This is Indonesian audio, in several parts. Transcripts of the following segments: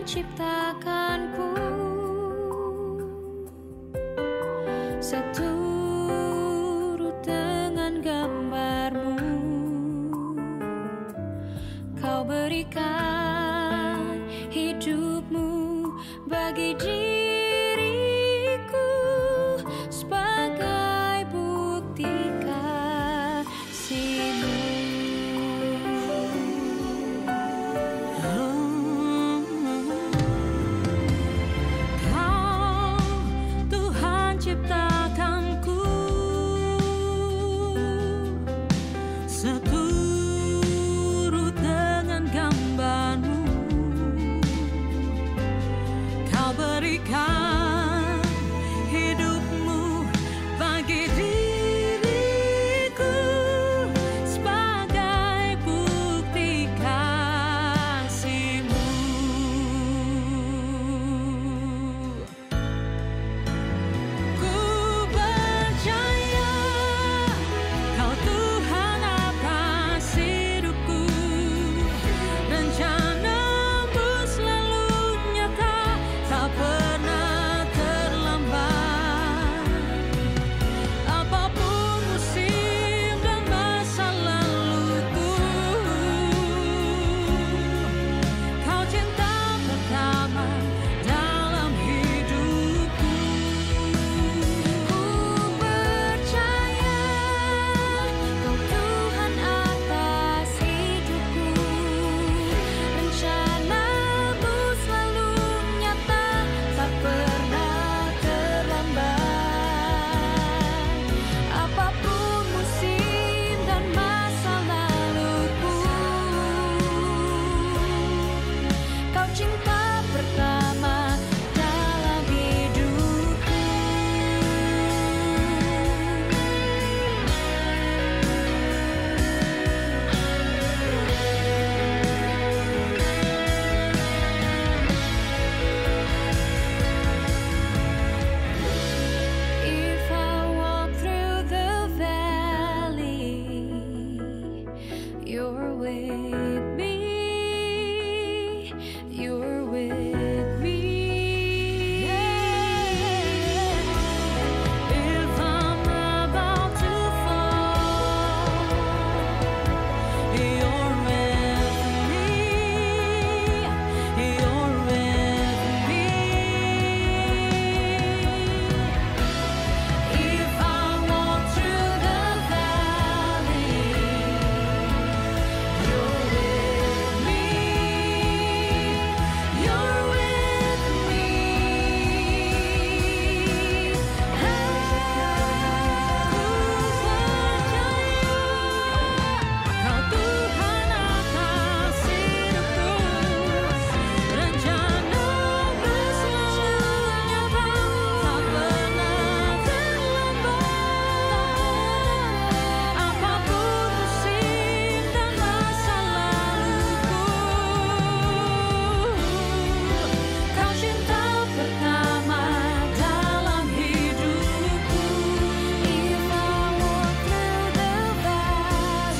menciptakanku seturut dengan gambarmu. Kau berikan hidupmu bagi diriku sebagai bukti kasih-Mu. Kau Tuhan ciptakanku seturut dengan gambar-Mu. Kau berikan hidupmu bagi diriku sebagai bukti kasih-Mu. Ku percaya Kau Tuhan atas hidupku, rencana-Mu selalu nyata, tak pernah terlambat. Apapun musim dan masa laluku, Kau cinta pertama dalam hidupku. Ku percaya Kau Tuhan atas hidupku, rencana-Mu selalu nyata, tak pernah terlambat. Apapun musim dan masa laluku, Kau cinta pertama dalam hidupku. If I walk through the valley, You're with me, You're with me. If I'm about to fall, You're with me, You're with me. If I walk through the valley, You're with me, You're with me. Kau Tuhan atas hidupku, rencana-Mu selalu nyata, tak pernah terlambat. Apapun musim dan masa laluku, Kau cinta pertama dalam hidupku. If I walk through the valley,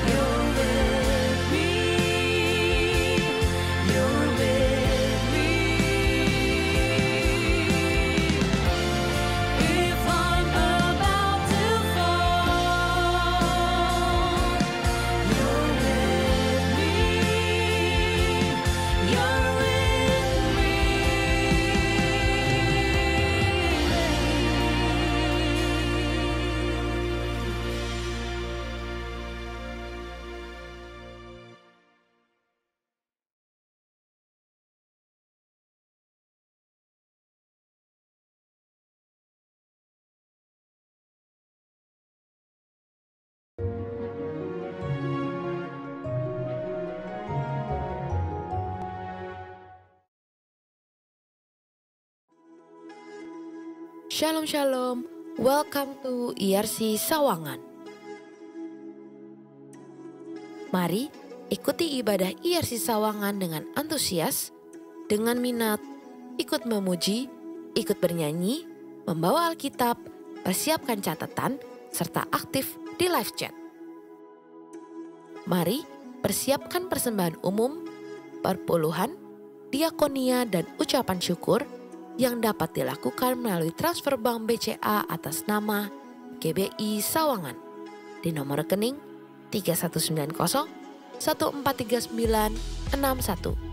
You're with me, You're with me. If I'm about to fall, You're with me, You're with me. Shalom Shalom, welcome to IRC Sawangan. Mari ikuti ibadah IRC Sawangan dengan antusias, dengan minat, ikut memuji, ikut bernyanyi, membawa Alkitab, persiapkan catatan, serta aktif di live chat. Mari persiapkan persembahan umum, perpuluhan, diakonia, dan ucapan syukur yang dapat dilakukan melalui transfer bank BCA atas nama GBI Sawangan di nomor rekening 3190 143961.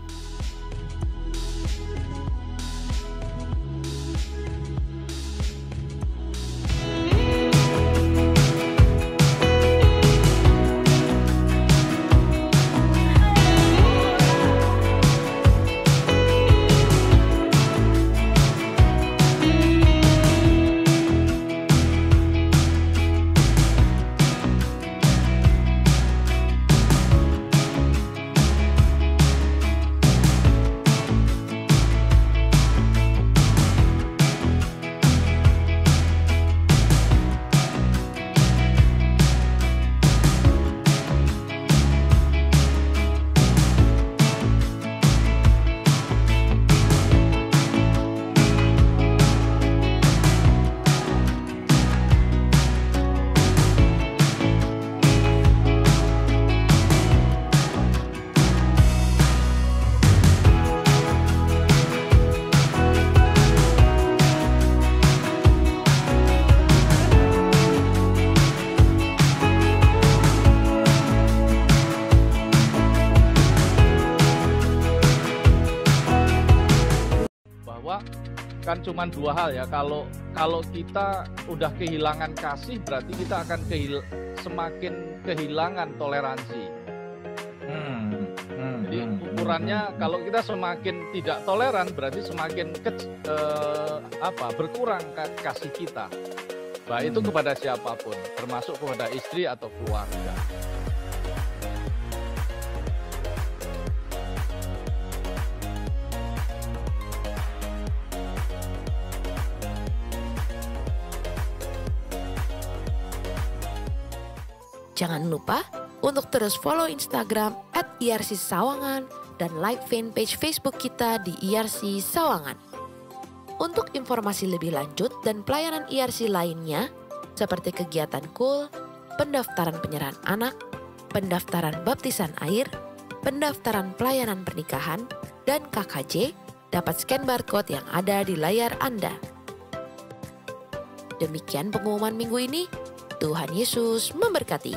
Kan cuma dua hal ya, kalau kita udah kehilangan kasih berarti kita akan semakin kehilangan toleransi. Jadi ukurannya kalau kita semakin tidak toleran berarti semakin berkurang kasih kita, baik itu kepada siapapun, termasuk kepada istri atau keluarga. Jangan lupa untuk terus follow Instagram @IRC_Sawangan dan like fanpage Facebook kita di IRC Sawangan. Untuk informasi lebih lanjut dan pelayanan IRC lainnya, seperti kegiatan KUL, pendaftaran penyerahan anak, pendaftaran baptisan air, pendaftaran pelayanan pernikahan, dan KKJ, dapat scan barcode yang ada di layar Anda. Demikian pengumuman minggu ini. Tuhan Yesus memberkati.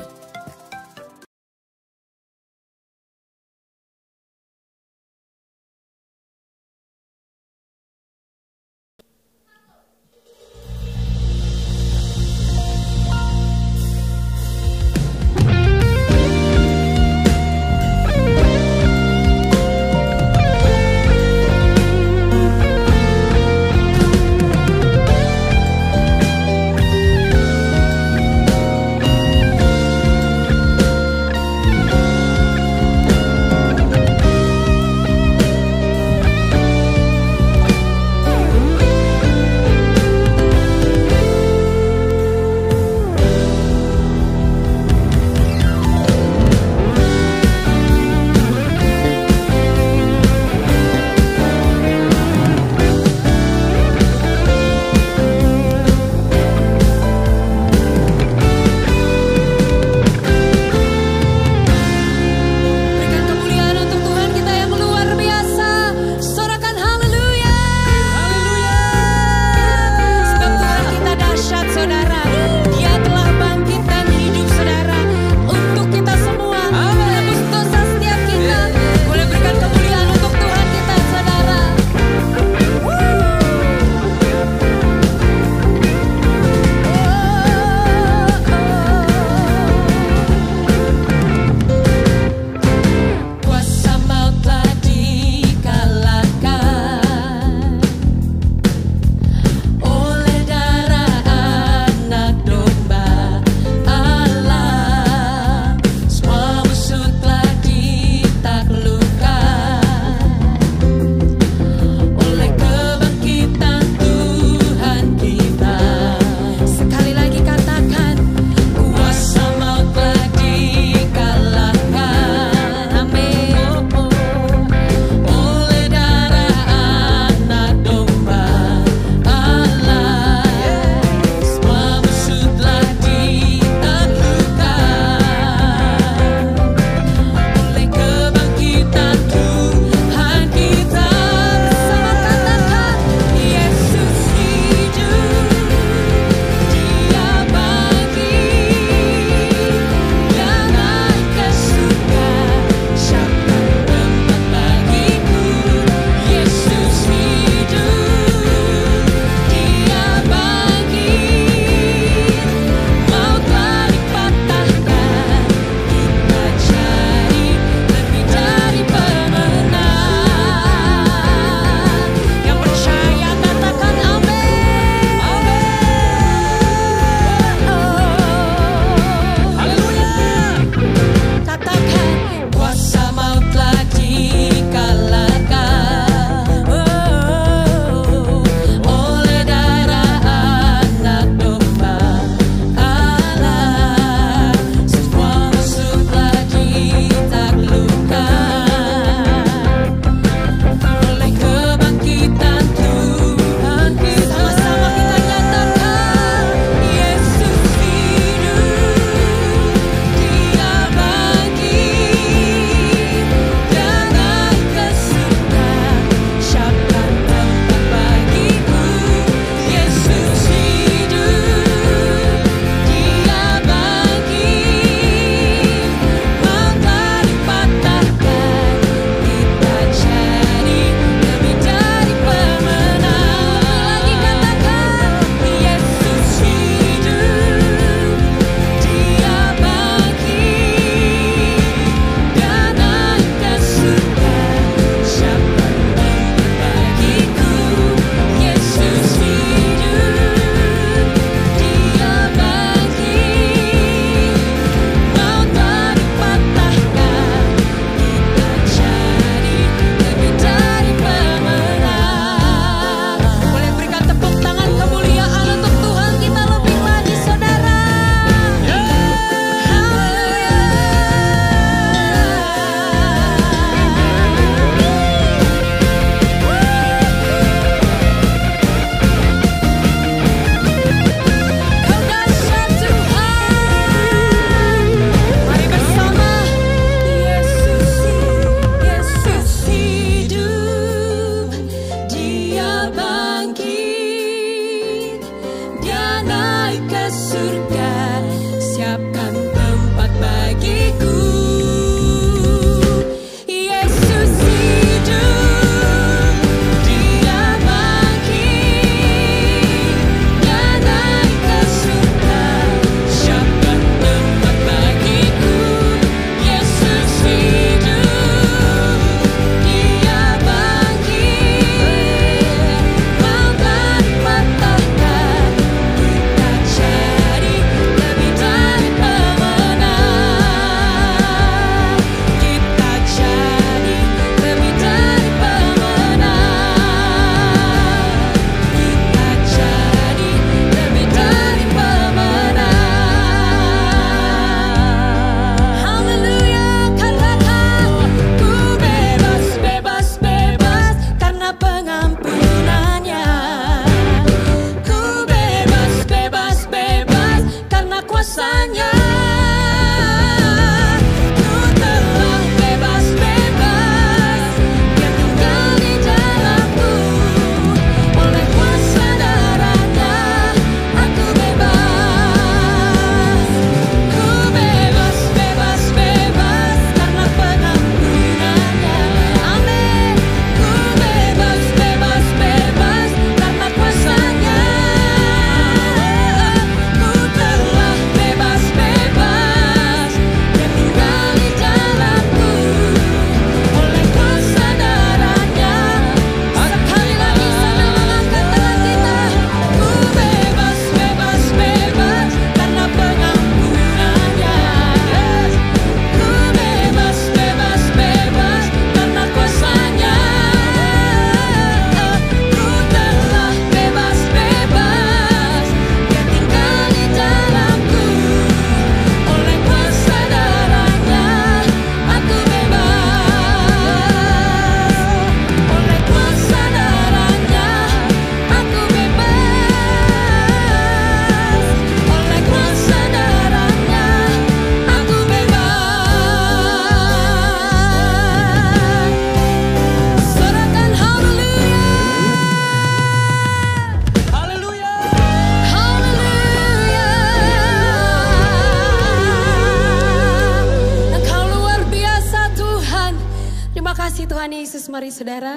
Tuhan Yesus, mari saudara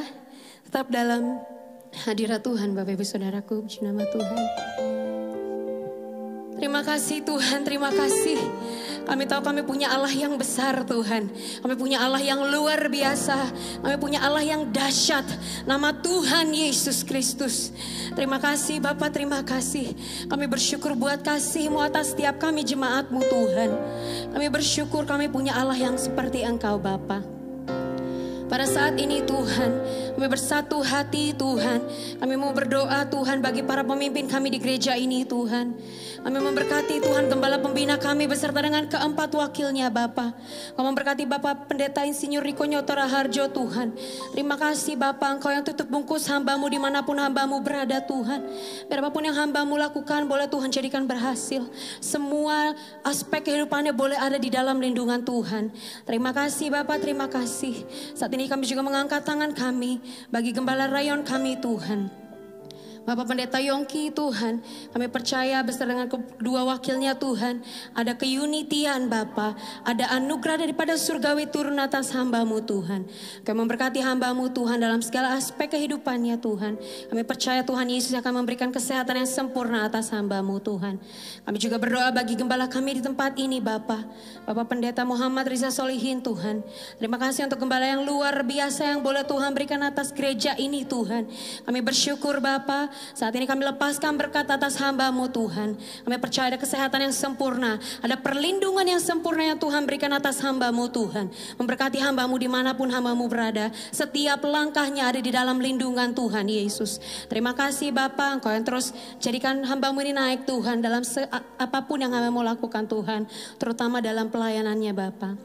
tetap dalam hadirat Tuhan. Bapak Ibu Saudaraku, puji nama Tuhan. Terima kasih Tuhan, terima kasih. Kami tahu kami punya Allah yang besar Tuhan. Kami punya Allah yang luar biasa. Kami punya Allah yang dahsyat. Nama Tuhan Yesus Kristus. Terima kasih Bapak, terima kasih. Kami bersyukur buat kasih-Mu atas setiap kami jemaat-Mu Tuhan. Kami bersyukur kami punya Allah yang seperti Engkau Bapa. Pada saat ini Tuhan, kami bersatu hati Tuhan. Kami mau berdoa Tuhan bagi para pemimpin kami di gereja ini Tuhan. Kami memberkati Tuhan gembala pembina kami beserta dengan keempat wakilnya Bapa. Kami memberkati Bapak Pendeta Insinyur Riko Nyoto Raharjo Tuhan. Terima kasih Bapak, Engkau yang tutup bungkus hamba-Mu dimanapun hamba-Mu berada Tuhan. Berapapun yang hamba-Mu lakukan boleh Tuhan jadikan berhasil. Semua aspek kehidupannya boleh ada di dalam lindungan Tuhan. Terima kasih Bapak, terima kasih. Saat ini kami juga mengangkat tangan kami bagi gembala rayon kami Tuhan. Bapak Pendeta Yongki Tuhan, kami percaya beserta dengan kedua wakilnya Tuhan, ada keunitian Bapa, ada anugerah daripada surgawi turun atas hamba-Mu Tuhan. Kami memberkati hamba-Mu Tuhan dalam segala aspek kehidupannya Tuhan. Kami percaya Tuhan Yesus akan memberikan kesehatan yang sempurna atas hamba-Mu Tuhan. Kami juga berdoa bagi gembala kami di tempat ini Bapa, Bapak Pendeta Muhammad Riza Solihin Tuhan. Terima kasih untuk gembala yang luar biasa yang boleh Tuhan berikan atas gereja ini Tuhan. Kami bersyukur Bapa. Saat ini kami lepaskan berkat atas hamba-Mu Tuhan. Kami percaya ada kesehatan yang sempurna, ada perlindungan yang sempurna yang Tuhan berikan atas hamba-Mu Tuhan. Memberkati hamba-Mu dimanapun hamba-Mu berada. Setiap langkahnya ada di dalam lindungan Tuhan Yesus. Terima kasih Bapa, Engkau yang terus jadikan hamba-Mu ini naik Tuhan dalam apapun yang hamba-Mu lakukan Tuhan. Terutama dalam pelayanannya Bapa.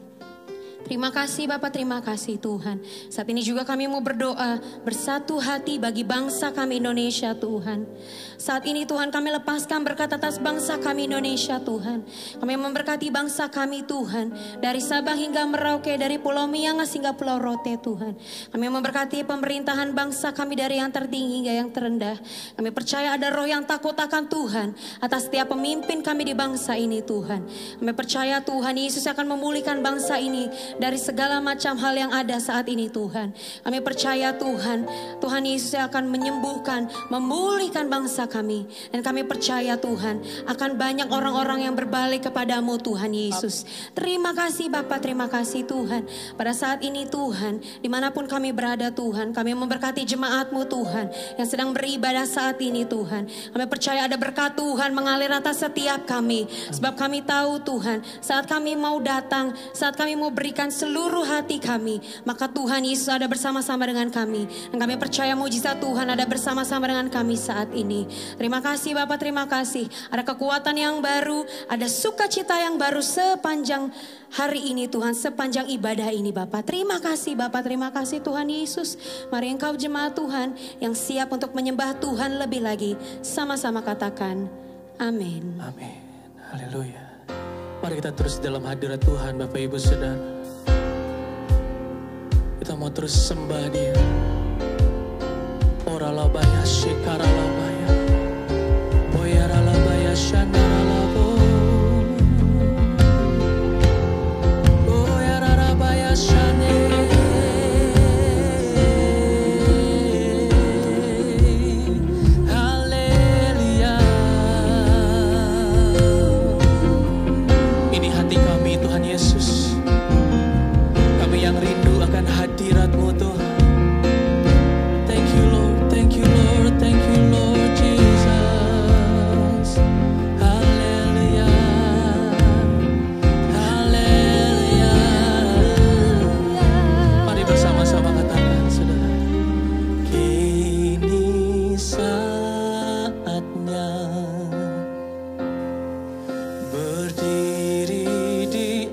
Terima kasih Bapak, terima kasih Tuhan. Saat ini juga kami mau berdoa bersatu hati bagi bangsa kami Indonesia Tuhan. Saat ini Tuhan kami lepaskan berkat atas bangsa kami Indonesia Tuhan. Kami memberkati bangsa kami Tuhan. Dari Sabang hingga Merauke, dari Pulau Miangas hingga Pulau Rote Tuhan. Kami memberkati pemerintahan bangsa kami dari yang tertinggi hingga yang terendah. Kami percaya ada roh yang takut akan Tuhan atas setiap pemimpin kami di bangsa ini Tuhan. Kami percaya Tuhan Yesus akan memulihkan bangsa ini dari segala macam hal yang ada saat ini Tuhan. Kami percaya Tuhan Yesus akan menyembuhkan, memulihkan bangsa kami. Dan kami percaya Tuhan akan banyak orang-orang yang berbalik kepadamu Tuhan Yesus. Terima kasih Bapak, terima kasih Tuhan. Pada saat ini Tuhan, dimanapun kami berada Tuhan, kami memberkati jemaat-Mu Tuhan yang sedang beribadah saat ini Tuhan. Kami percaya ada berkat Tuhan mengalir atas setiap kami. Sebab kami tahu Tuhan, saat kami mau datang, saat kami mau berikan seluruh hati kami, maka Tuhan Yesus ada bersama-sama dengan kami. Dan kami percaya mujizat Tuhan ada bersama-sama dengan kami saat ini. Terima kasih Bapak, terima kasih. Ada kekuatan yang baru, ada sukacita yang baru sepanjang hari ini Tuhan, sepanjang ibadah ini Bapak. Terima kasih Bapak, terima kasih Tuhan Yesus. Mari Engkau jemaat Tuhan yang siap untuk menyembah Tuhan lebih lagi, sama-sama katakan amin. Amin. Haleluya. Mari kita terus dalam hadirat Tuhan Bapak Ibu Saudara. Kita mau terus sembah Dia. Ora labaya shikara labaya. Boyara labaya shandara labo. Boyara labaya shane. Haleluya. Ini hati kami Tuhan Yesus. Kami yang rindu akan hadirat-Mu Tuhan. Thank you Lord, thank you Lord, thank you Lord Jesus. Haleluya, haleluya. Mari bersama-sama katakan saudara. Kini saatnya berdiri di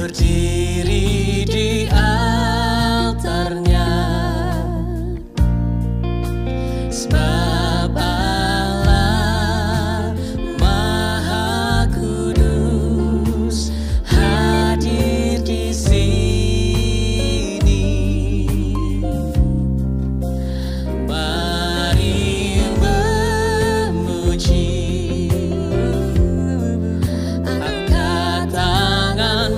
berdiri di altarnya, sebab Allah Maha Kudus hadir di sini. Mari memuji, angkat tangan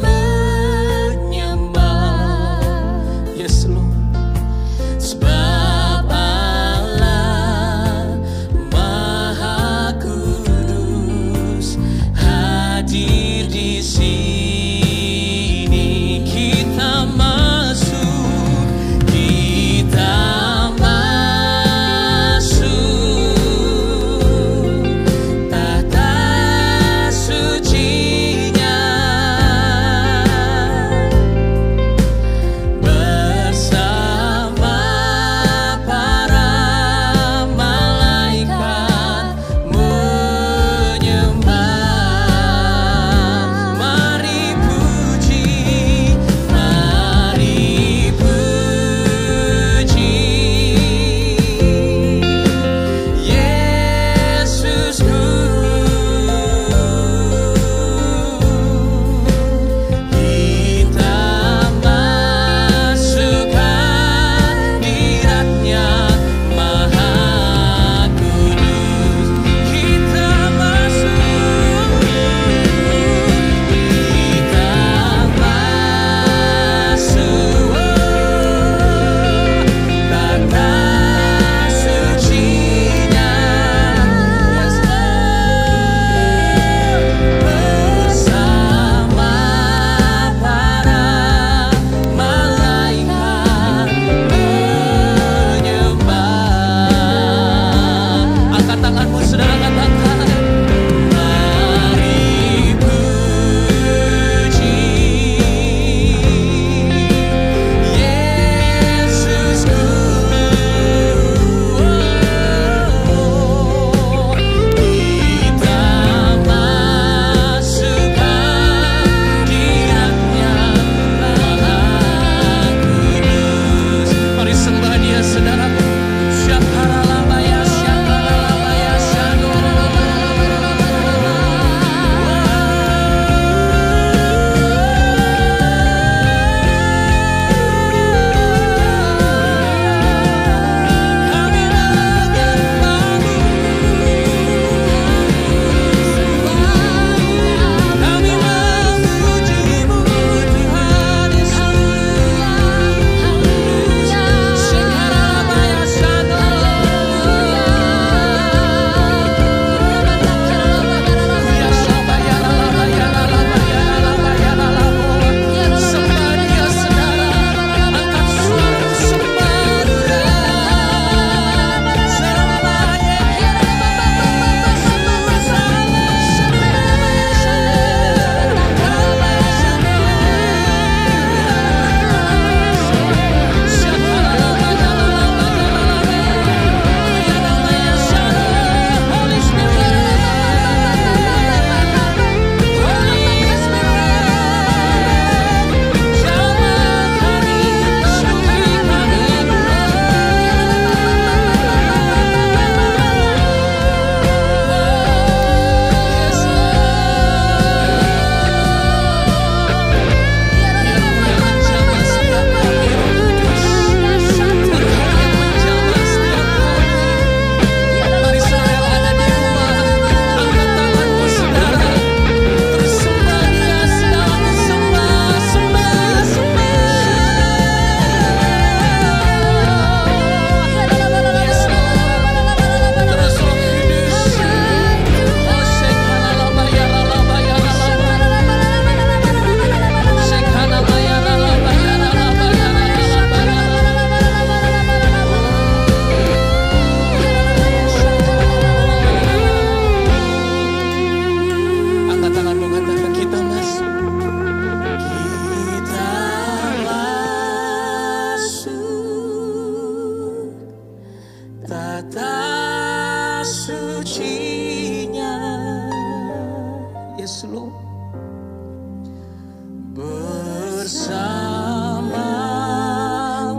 bersama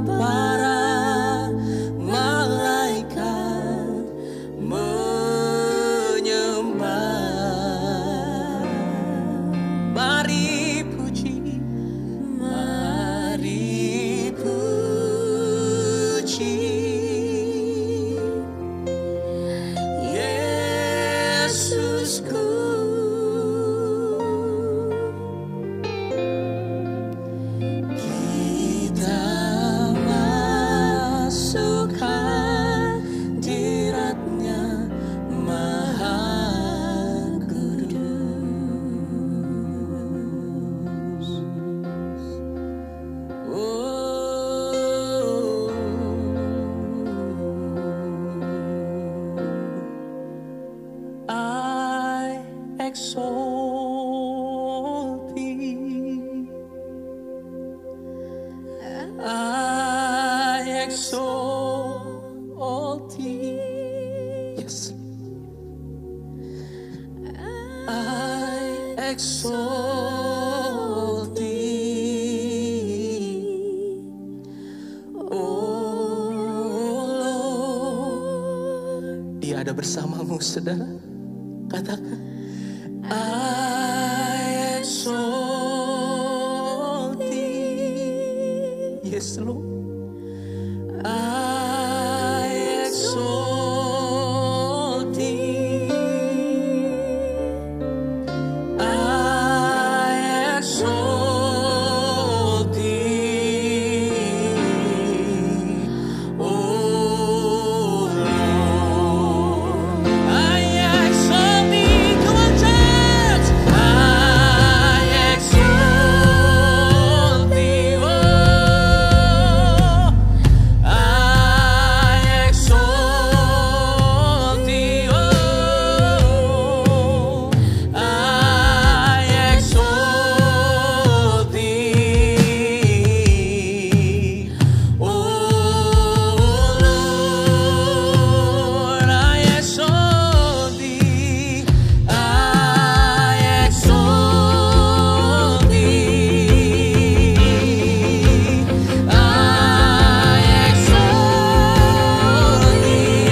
para malaikat menyembah. Mari puji, mari puji Yesusku. Kita masuk hadirat-Nya Maha Kudus. I exalt Thee. I exalt Thee. Yes. I exalt Thee. Oh Lord. Dia ada bersamamu, saudara. Katakan. I exalt Thee. Yes, Lord. I exalt Thee. I exalt Thee. Oh Lord. I exalt Thee. Come on, church. I exalt Thee. Oh, I exalt Thee. Oh, I exalt Thee. Oh Lord, I exalt Thee. I exalt Thee. I exalt Thee.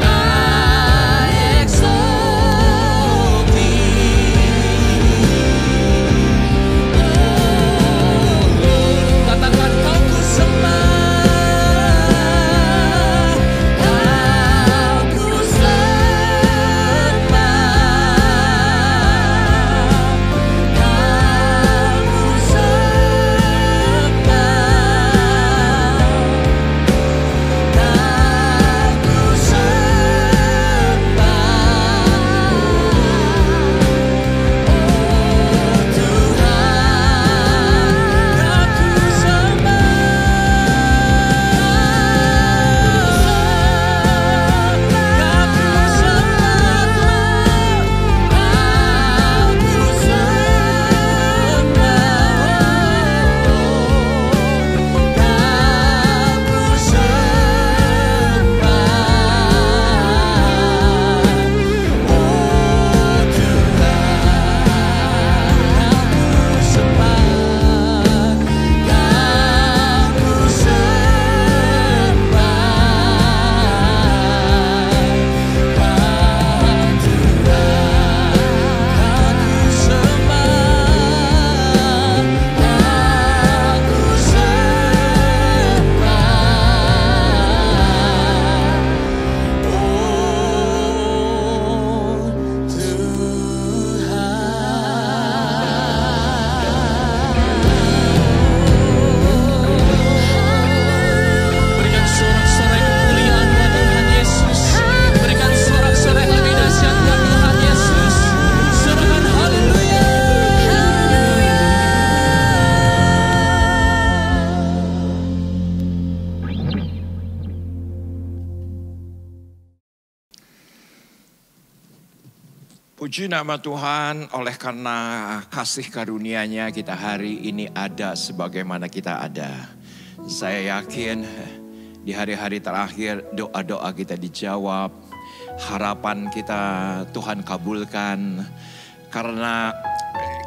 I exalt Thee. Katakan kau ku sembah, kau ku sembah, kau ku sembah, kau ku sembah. Oh Tuhan, kau ku Berikan sorak-sorai kemuliaan buat Tuhan Yesus. Berikan sorak-sorai yang lebih dahsyat buat Tuhan Yesus. Sorakan haleluya. Puji nama Tuhan, oleh karena kasih karunia-Nya kita hari ini ada sebagaimana kita ada. Saya yakin di hari-hari terakhir doa-doa kita dijawab, harapan kita Tuhan kabulkan. Karena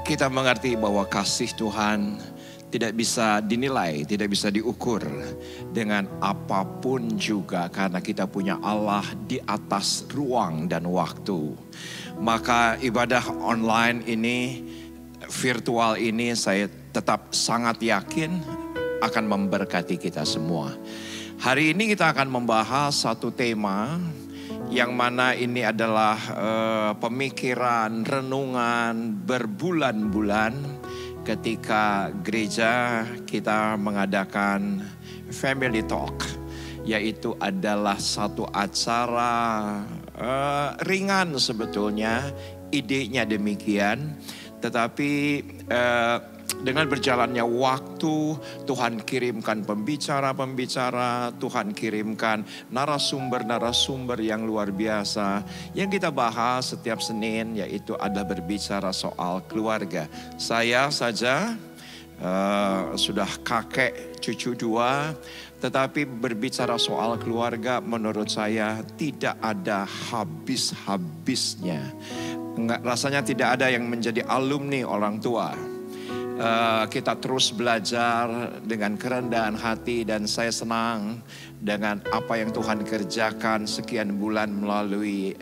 kita mengerti bahwa kasih Tuhan tidak bisa dinilai, tidak bisa diukur dengan apapun juga, karena kita punya Allah di atas ruang dan waktu. Maka ibadah online ini, virtual ini, saya tetap sangat yakin akan memberkati kita semua. Hari ini kita akan membahas satu tema yang mana ini adalah pemikiran, renungan berbulan-bulan ketika gereja kita mengadakan Family Talk, yaitu adalah satu acara ringan sebetulnya, idenya demikian, tetapi dengan berjalannya waktu, Tuhan kirimkan pembicara-pembicara, Tuhan kirimkan narasumber-narasumber yang luar biasa. Yang kita bahas setiap Senin yaitu ada berbicara soal keluarga. Saya saja sudah kakek cucu 2, tetapi berbicara soal keluarga menurut saya tidak ada habis-habisnya. Rasanya tidak ada yang menjadi alumni orang tua. Kita terus belajar dengan kerendahan hati, dan saya senang dengan apa yang Tuhan kerjakan sekian bulan melalui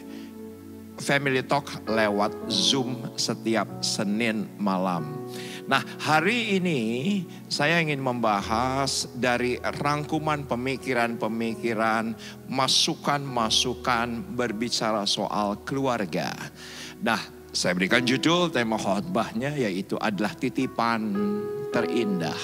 Family Talk lewat Zoom setiap Senin malam. Nah, hari ini saya ingin membahas dari rangkuman pemikiran-pemikiran, masukan-masukan berbicara soal keluarga. Nah, saya berikan judul tema khotbahnya yaitu adalah titipan terindah.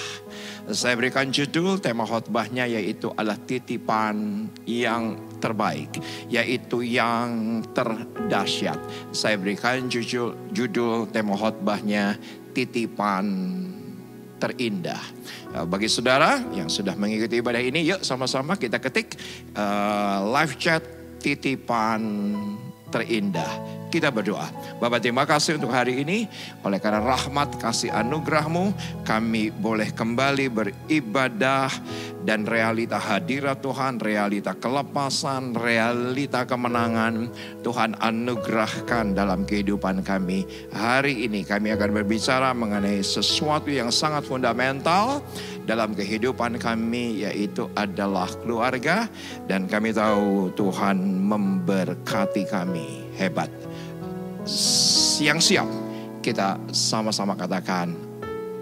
Saya berikan judul tema khotbahnya yaitu adalah titipan yang terbaik, yaitu yang terdahsyat. Saya berikan judul tema khotbahnya titipan terindah. Bagi saudara yang sudah mengikuti ibadah ini, yuk sama-sama kita ketik live chat titipan terindah. Kita berdoa. Bapak, terima kasih untuk hari ini. Oleh karena rahmat kasih anugerah-Mu, kami boleh kembali beribadah, dan realita hadirat Tuhan, realita kelepasan, realita kemenangan Tuhan anugerahkan dalam kehidupan kami. Hari ini kami akan berbicara mengenai sesuatu yang sangat fundamental dalam kehidupan kami, yaitu adalah keluarga. Dan kami tahu Tuhan memberkati kami hebat. Yang siap, kita sama-sama katakan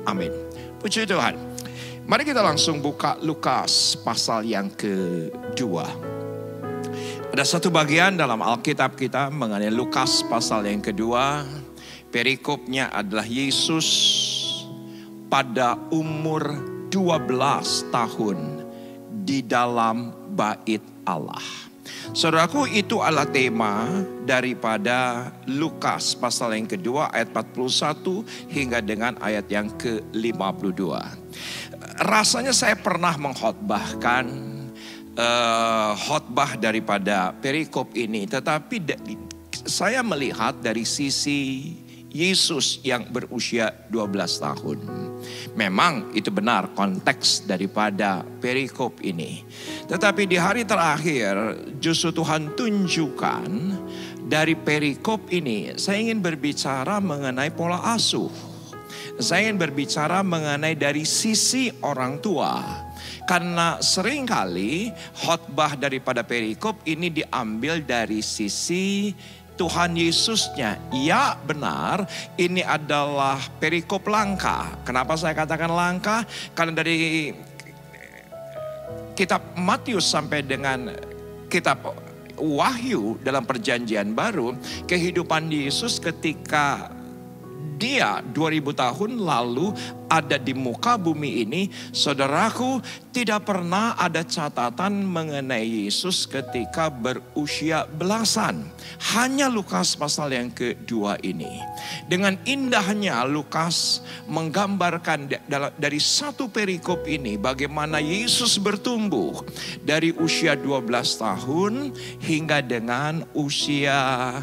amin. Puji Tuhan. Mari kita langsung buka Lukas pasal yang kedua. Ada satu bagian dalam Alkitab kita mengenai Lukas pasal yang kedua. Perikopnya adalah Yesus pada umur 12 tahun di dalam bait Allah. Saudaraku, itu adalah tema daripada Lukas pasal yang kedua ayat 41 hingga dengan ayat yang ke-52. Rasanya saya pernah mengkhotbahkan khotbah daripada perikop ini, tetapi saya melihat dari sisi Yesus yang berusia 12 tahun. Memang itu benar konteks daripada perikop ini. Tetapi di hari terakhir justru Tuhan tunjukkan dari perikop ini, saya ingin berbicara mengenai pola asuh. Saya ingin berbicara mengenai dari sisi orang tua. Karena seringkali khotbah daripada perikop ini diambil dari sisi Tuhan Yesusnya. Ya benar, ini adalah perikop langka. Kenapa saya katakan langka? Karena dari kitab Matius sampai dengan kitab Wahyu dalam perjanjian baru, kehidupan Yesus ketika dia 2000 tahun lalu ada di muka bumi ini, saudaraku, tidak pernah ada catatan mengenai Yesus ketika berusia belasan. Hanya Lukas pasal yang kedua ini. Dengan indahnya Lukas menggambarkan dari satu perikop ini bagaimana Yesus bertumbuh dari usia 12 tahun hingga dengan usia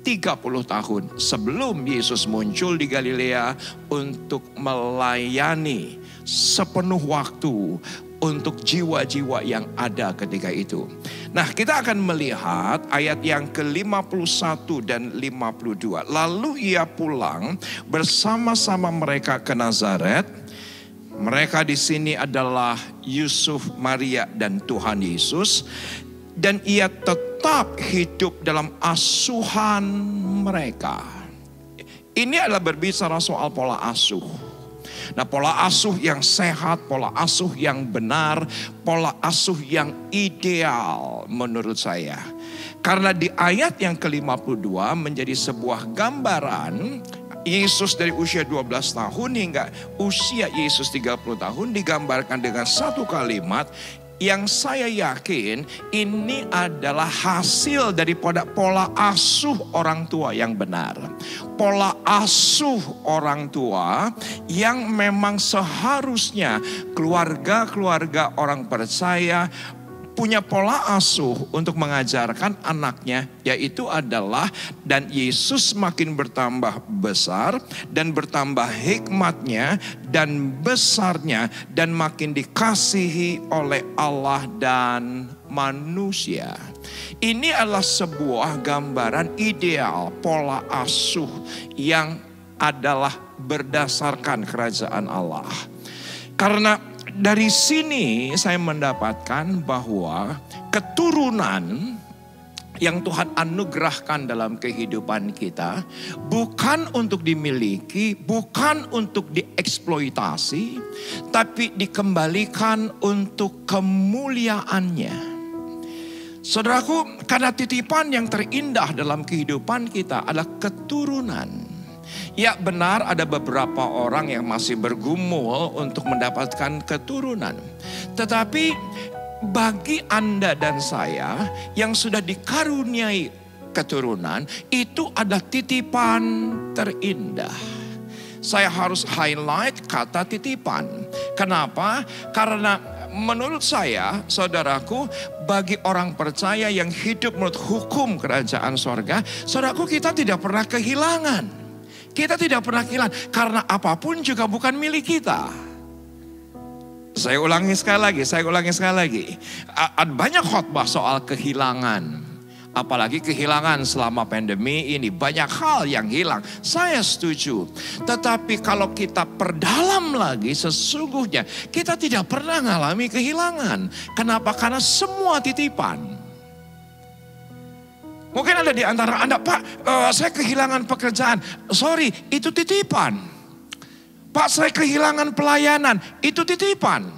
30 tahun sebelum Yesus muncul di Galilea untuk melayani sepenuh waktu untuk jiwa-jiwa yang ada ketika itu. Nah, kita akan melihat ayat yang ke-51 dan 52. Lalu ia pulang bersama-sama mereka ke Nazaret. Mereka di sini adalah Yusuf, Maria, dan Tuhan Yesus. Dan ia tetap hidup dalam asuhan mereka. Ini adalah berbicara soal pola asuh. Nah, pola asuh yang sehat, pola asuh yang benar, pola asuh yang ideal menurut saya. Karena di ayat yang ke-52 menjadi sebuah gambaran Yesus dari usia 12 tahun hingga usia Yesus 30 tahun digambarkan dengan satu kalimat yang saya yakin ini adalah hasil daripada pola asuh orang tua yang benar. Pola asuh orang tua yang memang seharusnya keluarga-keluarga orang percaya punya pola asuh untuk mengajarkan anaknya, yaitu adalah dan Yesus makin bertambah besar dan bertambah hikmatnya dan besarnya dan makin dikasihi oleh Allah dan manusia. Ini adalah sebuah gambaran ideal pola asuh yang adalah berdasarkan kerajaan Allah. Karena dari sini saya mendapatkan bahwa keturunan yang Tuhan anugerahkan dalam kehidupan kita bukan untuk dimiliki, bukan untuk dieksploitasi, tapi dikembalikan untuk kemuliaannya. Saudaraku, karena titipan yang terindah dalam kehidupan kita adalah keturunan. Ya, benar ada beberapa orang yang masih bergumul untuk mendapatkan keturunan. Tetapi bagi Anda dan saya yang sudah dikaruniai keturunan, itu ada titipan terindah. Saya harus highlight kata titipan. Kenapa? Karena menurut saya, saudaraku, bagi orang percaya yang hidup menurut hukum kerajaan sorga, saudaraku, kita tidak pernah kehilangan. Kita tidak pernah kehilangan karena apapun juga bukan milik kita. Saya ulangi sekali lagi. Banyak khotbah soal kehilangan. Apalagi kehilangan selama pandemi ini. Banyak hal yang hilang. Saya setuju. Tetapi kalau kita perdalam lagi, sesungguhnya kita tidak pernah mengalami kehilangan. Kenapa? Karena semua titipan. Mungkin ada di antara Anda, Pak, saya kehilangan pekerjaan. Sorry, itu titipan. Pak, saya kehilangan pelayanan. Itu titipan.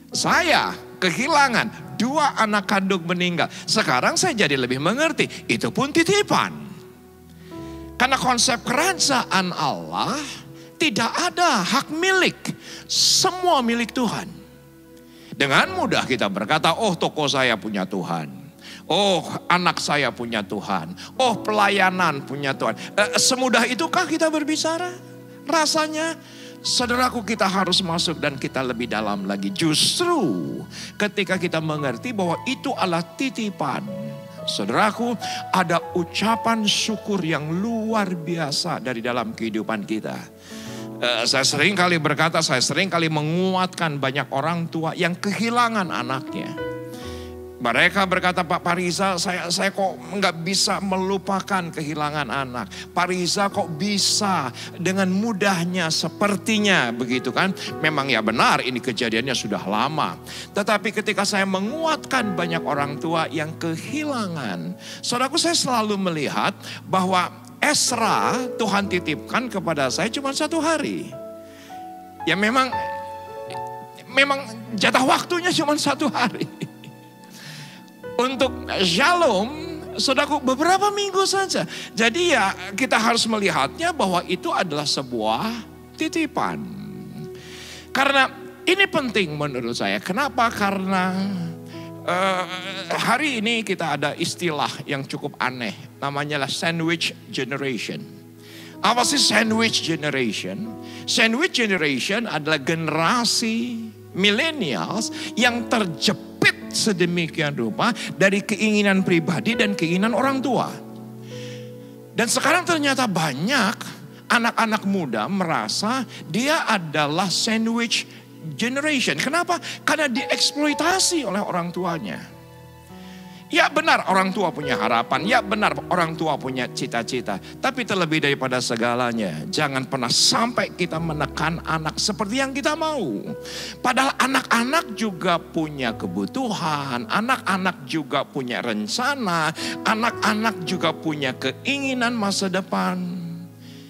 Saya kehilangan 2 anak kandung meninggal. Sekarang saya jadi lebih mengerti. Itu pun titipan. Karena konsep kerajaan Allah tidak ada hak milik. Semua milik Tuhan. Dengan mudah kita berkata, oh toko saya punya Tuhan. Oh, anak saya punya Tuhan. Oh, pelayanan punya Tuhan. Semudah itukah kita berbicara? Rasanya, saudaraku, kita harus masuk dan kita lebih dalam lagi. Justru ketika kita mengerti bahwa itu adalah titipan. Saudaraku, ada ucapan syukur yang luar biasa dari dalam kehidupan kita. Saya sering kali berkata, saya sering kali menguatkan banyak orang tua yang kehilangan anaknya. Mereka berkata, Pak Pariza, saya kok nggak bisa melupakan kehilangan anak. Pak Riza kok bisa dengan mudahnya sepertinya begitu kan. Memang ya benar ini kejadiannya sudah lama. Tetapi ketika saya menguatkan banyak orang tua yang kehilangan. Saudaraku, saya selalu melihat bahwa Esra Tuhan titipkan kepada saya cuma 1 hari. Ya memang jatah waktunya cuma 1 hari. Untuk Shalom, saudaraku, beberapa minggu saja. Jadi ya kita harus melihatnya bahwa itu adalah sebuah titipan. Karena ini penting menurut saya. Kenapa? Karena hari ini kita ada istilah yang cukup aneh. Namanya lah sandwich generation. Apa sih sandwich generation? Sandwich generation adalah generasi millennials yang terjepit sedemikian rupa dari keinginan pribadi dan keinginan orang tua. Dan sekarang ternyata banyak anak-anak muda merasa dia adalah sandwich generation. Kenapa? Karena dieksploitasi oleh orang tuanya. Ya benar orang tua punya harapan, ya benar orang tua punya cita-cita. Tapi terlebih daripada segalanya, jangan pernah sampai kita menekan anak seperti yang kita mau. Padahal anak-anak juga punya kebutuhan, anak-anak juga punya rencana, anak-anak juga punya keinginan masa depan.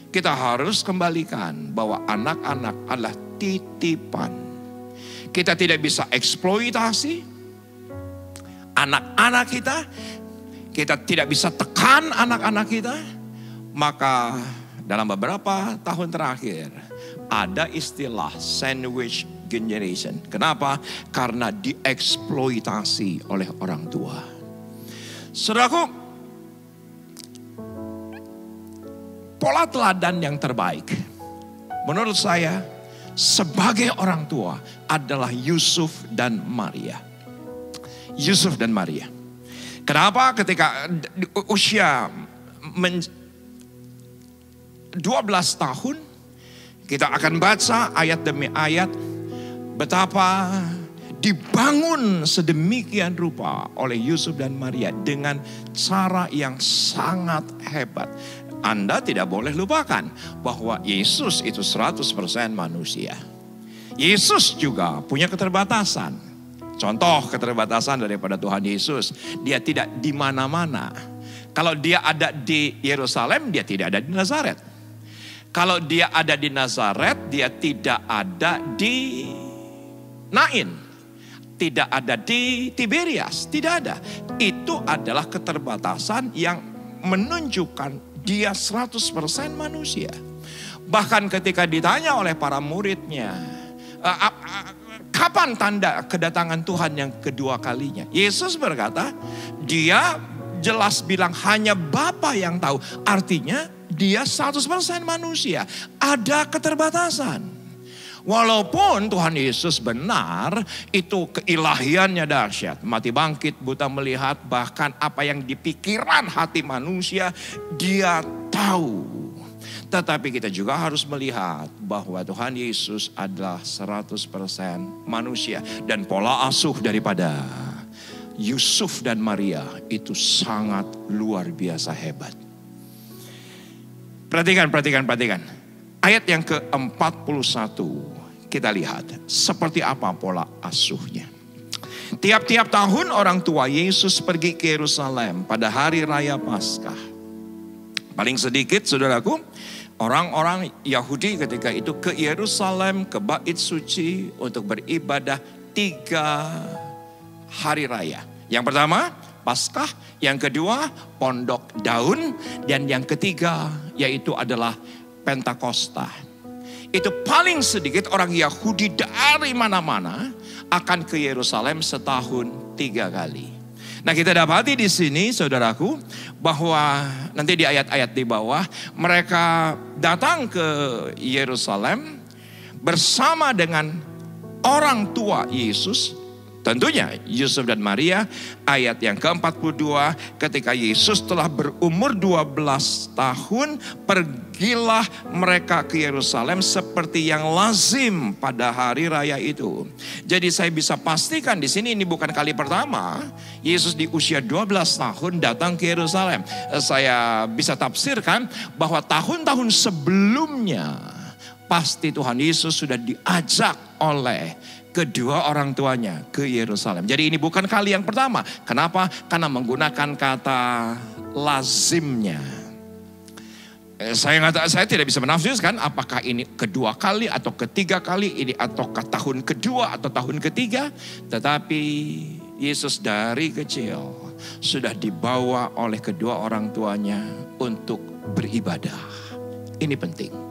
Kita harus kembalikan bahwa anak-anak adalah titipan. Kita tidak bisa eksploitasi anak-anak kita. Kita tidak bisa tekan anak-anak kita. Maka dalam beberapa tahun terakhir ada istilah sandwich generation. Kenapa? Karena dieksploitasi oleh orang tua. Saudaraku, pola teladan yang terbaik menurut saya sebagai orang tua adalah Yusuf dan Maria. Yusuf dan Maria. Kenapa? Ketika usia 12 tahun, kita akan baca ayat demi ayat betapa dibangun sedemikian rupa oleh Yusuf dan Maria dengan cara yang sangat hebat. Anda tidak boleh lupakan bahwa Yesus itu 100% manusia. Yesus juga punya keterbatasan. Contoh keterbatasan daripada Tuhan Yesus, dia tidak di mana-mana. Kalau dia ada di Yerusalem, dia tidak ada di Nazaret. Kalau dia ada di Nazaret, dia tidak ada di Nain. Tidak ada di Tiberias, tidak ada. Itu adalah keterbatasan yang menunjukkan dia 100% manusia. Bahkan ketika ditanya oleh para muridnya, kapan tanda kedatangan Tuhan yang kedua kalinya? Yesus berkata, dia jelas bilang hanya Bapa yang tahu. Artinya dia 100% manusia. Ada keterbatasan. Walaupun Tuhan Yesus benar, itu keilahiannya dahsyat. Mati bangkit, buta melihat, bahkan apa yang dipikiran hati manusia, dia tahu. Tetapi kita juga harus melihat bahwa Tuhan Yesus adalah 100% manusia. Dan pola asuh daripada Yusuf dan Maria itu sangat luar biasa hebat. Perhatikan. Ayat yang ke-41 kita lihat seperti apa pola asuhnya. Tiap-tiap tahun orang tua Yesus pergi ke Yerusalem pada hari raya Paskah. Paling sedikit saudaraku, orang-orang Yahudi ketika itu ke Yerusalem, ke Bait Suci untuk beribadah 3 hari raya. Yang pertama Paskah, yang kedua Pondok Daun, dan yang ketiga yaitu adalah Pentakosta. Itu paling sedikit orang Yahudi dari mana-mana akan ke Yerusalem setahun 3 kali. Nah, kita dapati di sini saudaraku bahwa nanti di ayat-ayat di bawah mereka datang ke Yerusalem bersama dengan orang tua Yesus. Tentunya Yusuf dan Maria. Ayat yang ke-42, ketika Yesus telah berumur 12 tahun, pergilah mereka ke Yerusalem seperti yang lazim pada hari raya itu. Jadi saya bisa pastikan di sini ini bukan kali pertama Yesus di usia 12 tahun datang ke Yerusalem. Saya bisa tafsirkan bahwa tahun-tahun sebelumnya pasti Tuhan Yesus sudah diajak oleh kedua orang tuanya ke Yerusalem. Jadi ini bukan kali yang pertama. Kenapa? Karena menggunakan kata lazimnya. Saya tidak bisa menafsirkan apakah ini kedua kali atau ketiga kali ini, ataukah tahun kedua atau tahun ketiga. Tetapi Yesus dari kecil sudah dibawa oleh kedua orang tuanya untuk beribadah. Ini penting.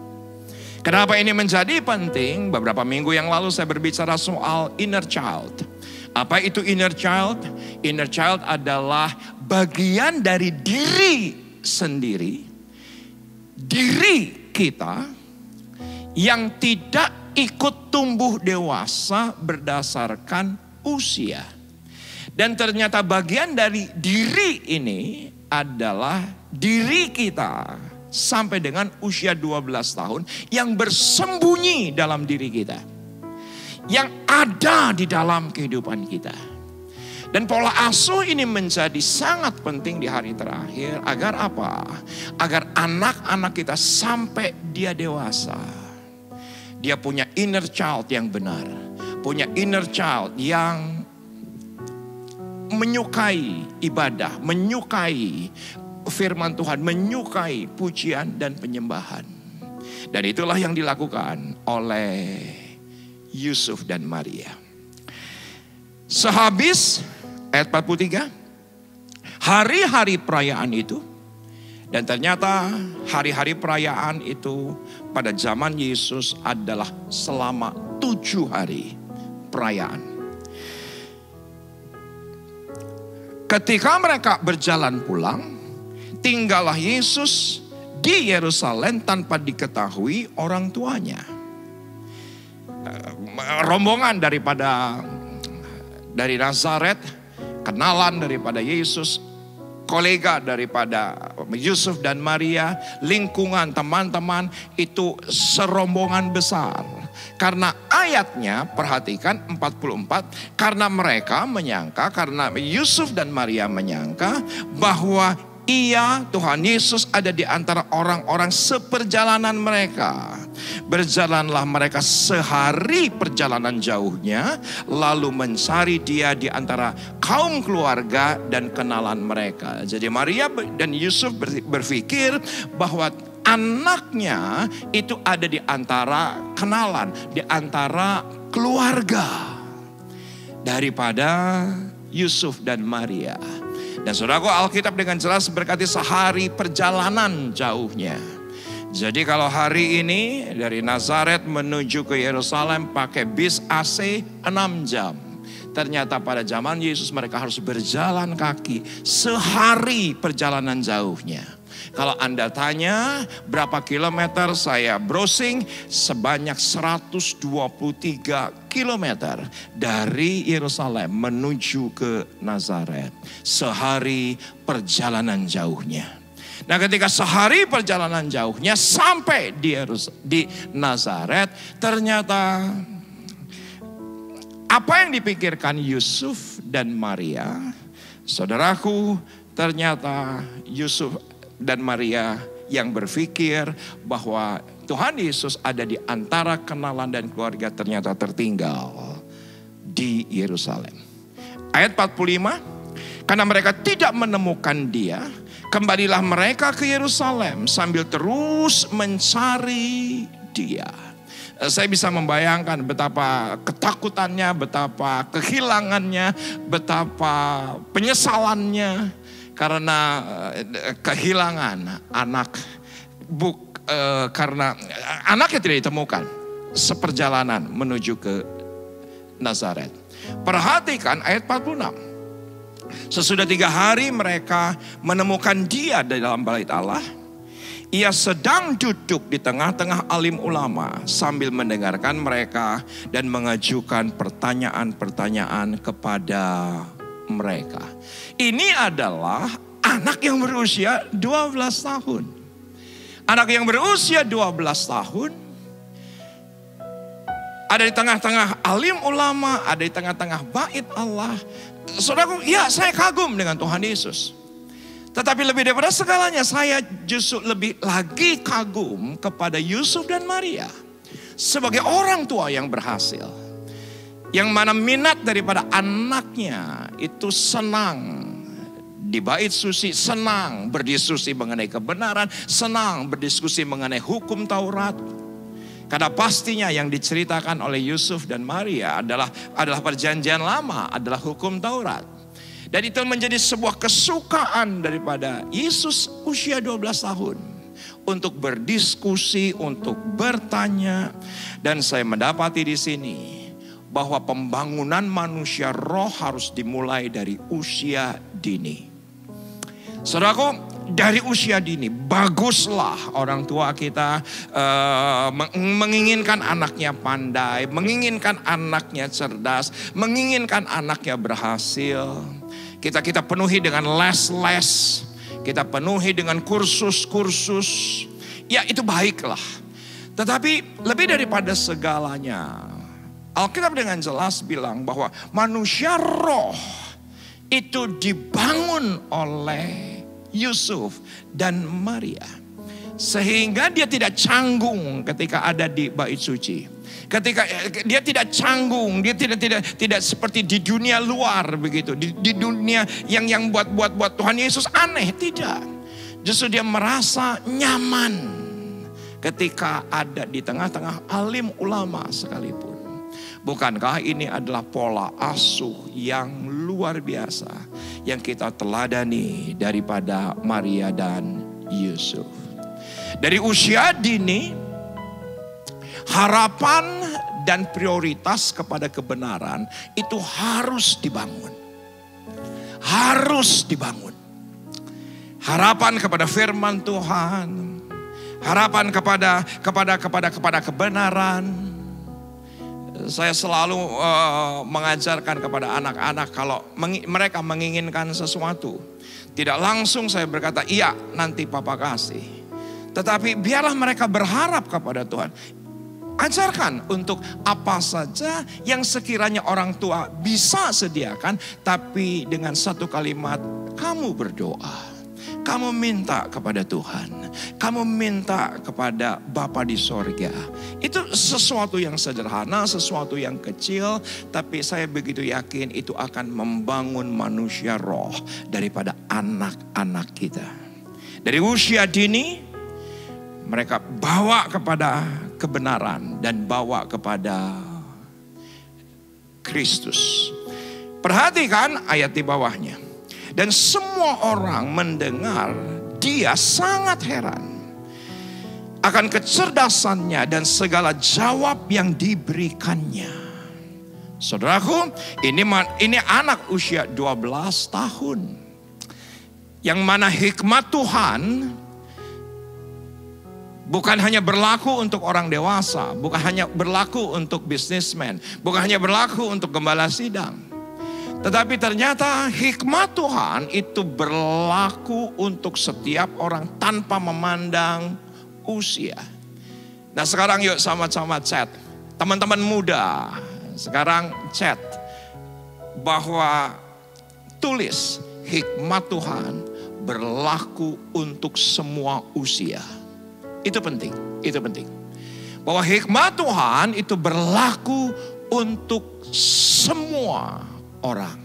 Kenapa ini menjadi penting? Beberapa minggu yang lalu saya berbicara soal inner child. Apa itu inner child? Inner child adalah bagian dari diri sendiri, diri kita yang tidak ikut tumbuh dewasa berdasarkan usia. Dan ternyata bagian dari diri ini adalah diri kita sampai dengan usia 12 tahun yang bersembunyi dalam diri kita. yang ada di dalam kehidupan kita. Dan pola asuh ini menjadi sangat penting di hari terakhir. Agar apa? Agar anak-anak kita sampai dia dewasa, dia punya inner child yang benar. Punya inner child yang menyukai ibadah, menyukai firman Tuhan, menyukai pujian dan penyembahan. Dan itulah yang dilakukan oleh Yusuf dan Maria. Sehabis ayat 43, hari-hari perayaan itu, dan ternyata hari-hari perayaan itu pada zaman Yesus adalah selama 7 hari perayaan. Ketika mereka berjalan pulang, tinggallah Yesus di Yerusalem tanpa diketahui orang tuanya. Rombongan dari Nazaret, kenalan daripada Yesus, kolega daripada Yusuf dan Maria, lingkungan teman-teman itu serombongan besar. Karena ayatnya, perhatikan 44, karena mereka menyangka, karena Yusuf dan Maria menyangka bahwa Ia, Tuhan Yesus, ada di antara orang-orang seperjalanan mereka. Berjalanlah mereka sehari perjalanan jauhnya, lalu mencari Dia di antara kaum keluarga dan kenalan mereka. Jadi Maria dan Yusuf berpikir bahwa anaknya itu ada di antara kenalan, di antara keluarga daripada Yusuf dan Maria. Dan saudaraku, Alkitab dengan jelas berkati sehari perjalanan jauhnya. Jadi kalau hari ini dari Nazaret menuju ke Yerusalem pakai bis AC 6 jam. Ternyata pada zaman Yesus mereka harus berjalan kaki sehari perjalanan jauhnya. Kalau Anda tanya berapa kilometer, saya browsing sebanyak 123 kilometer dari Yerusalem menuju ke Nazaret. Sehari perjalanan jauhnya. Nah, ketika sehari perjalanan jauhnya sampai di Nazaret, ternyata apa yang dipikirkan Yusuf dan Maria, saudaraku, ternyata Yusuf dan Maria yang berpikir bahwa Tuhan Yesus ada di antara kenalan dan keluarga ternyata tertinggal di Yerusalem. Ayat 45, karena mereka tidak menemukan Dia, kembalilah mereka ke Yerusalem sambil terus mencari Dia. Saya bisa membayangkan betapa ketakutannya, betapa kehilangannya, betapa penyesalannya. Karena kehilangan anak, karena anaknya tidak ditemukan seperjalanan menuju ke Nazaret. Perhatikan ayat 46. Sesudah 3 hari mereka menemukan Dia di dalam bait Allah. Ia sedang duduk di tengah-tengah alim ulama sambil mendengarkan mereka dan mengajukan pertanyaan-pertanyaan kepada mereka. Ini adalah anak yang berusia 12 tahun. Anak yang berusia 12 tahun ada di tengah-tengah alim ulama, ada di tengah-tengah bait Allah. Saudaraku, ya saya kagum dengan Tuhan Yesus. Tetapi lebih daripada segalanya, saya justru lebih lagi kagum kepada Yusuf dan Maria sebagai orang tua yang berhasil. Yang mana minat daripada anaknya itu senang di bait suci, senang berdiskusi mengenai kebenaran, senang berdiskusi mengenai hukum Taurat. Karena pastinya yang diceritakan oleh Yusuf dan Maria adalah perjanjian lama, adalah hukum Taurat. Dan itu menjadi sebuah kesukaan daripada Yesus usia 12 tahun. Untuk berdiskusi, untuk bertanya. Dan saya mendapati di sini bahwa pembangunan manusia roh harus dimulai dari usia dini. Saudaraku, dari usia dini baguslah orang tua kita menginginkan anaknya pandai, menginginkan anaknya cerdas, menginginkan anaknya berhasil. Kita penuhi dengan les-les, kita penuhi dengan kursus-kursus. Ya, itu baiklah. Tetapi lebih daripada segalanya, Alkitab dengan jelas bilang bahwa manusia roh itu dibangun oleh Yusuf dan Maria. Sehingga dia tidak canggung ketika ada di bait suci. Ketika dia tidak canggung, dia tidak seperti di dunia luar begitu. Di dunia yang buat Tuhan Yesus aneh, tidak. Justru dia merasa nyaman ketika ada di tengah-tengah alim ulama sekalipun. Bukankah ini adalah pola asuh yang luar biasa yang kita teladani daripada Maria dan Yusuf. Dari usia dini, harapan dan prioritas kepada kebenaran itu harus dibangun. Harus dibangun. Harapan kepada firman Tuhan, harapan kepada kebenaran. Saya selalu mengajarkan kepada anak-anak kalau mereka menginginkan sesuatu, tidak langsung saya berkata, iya nanti papa kasih. Tetapi biarlah mereka berharap kepada Tuhan. Ajarkan untuk apa saja yang sekiranya orang tua bisa sediakan, tapi dengan satu kalimat, kamu berdoa. Kamu minta kepada Tuhan. Kamu minta kepada Bapa di sorga. Itu sesuatu yang sederhana, sesuatu yang kecil. Tapi saya begitu yakin itu akan membangun manusia roh daripada anak-anak kita. Dari usia dini, mereka bawa kepada kebenaran dan bawa kepada Kristus. Perhatikan ayat di bawahnya. Dan semua orang mendengar dia sangat heran akan kecerdasannya dan segala jawab yang diberikannya. Saudaraku, ini anak usia 12 tahun. Yang mana hikmat Tuhan bukan hanya berlaku untuk orang dewasa, bukan hanya berlaku untuk bisnismen, bukan hanya berlaku untuk gembala sidang. Tetapi ternyata hikmat Tuhan itu berlaku untuk setiap orang tanpa memandang usia. Nah sekarang yuk sama-sama chat. Teman-teman muda sekarang chat. Bahwa tulis hikmat Tuhan berlaku untuk semua usia. Itu penting, itu penting. Bahwa hikmat Tuhan itu berlaku untuk semua orang.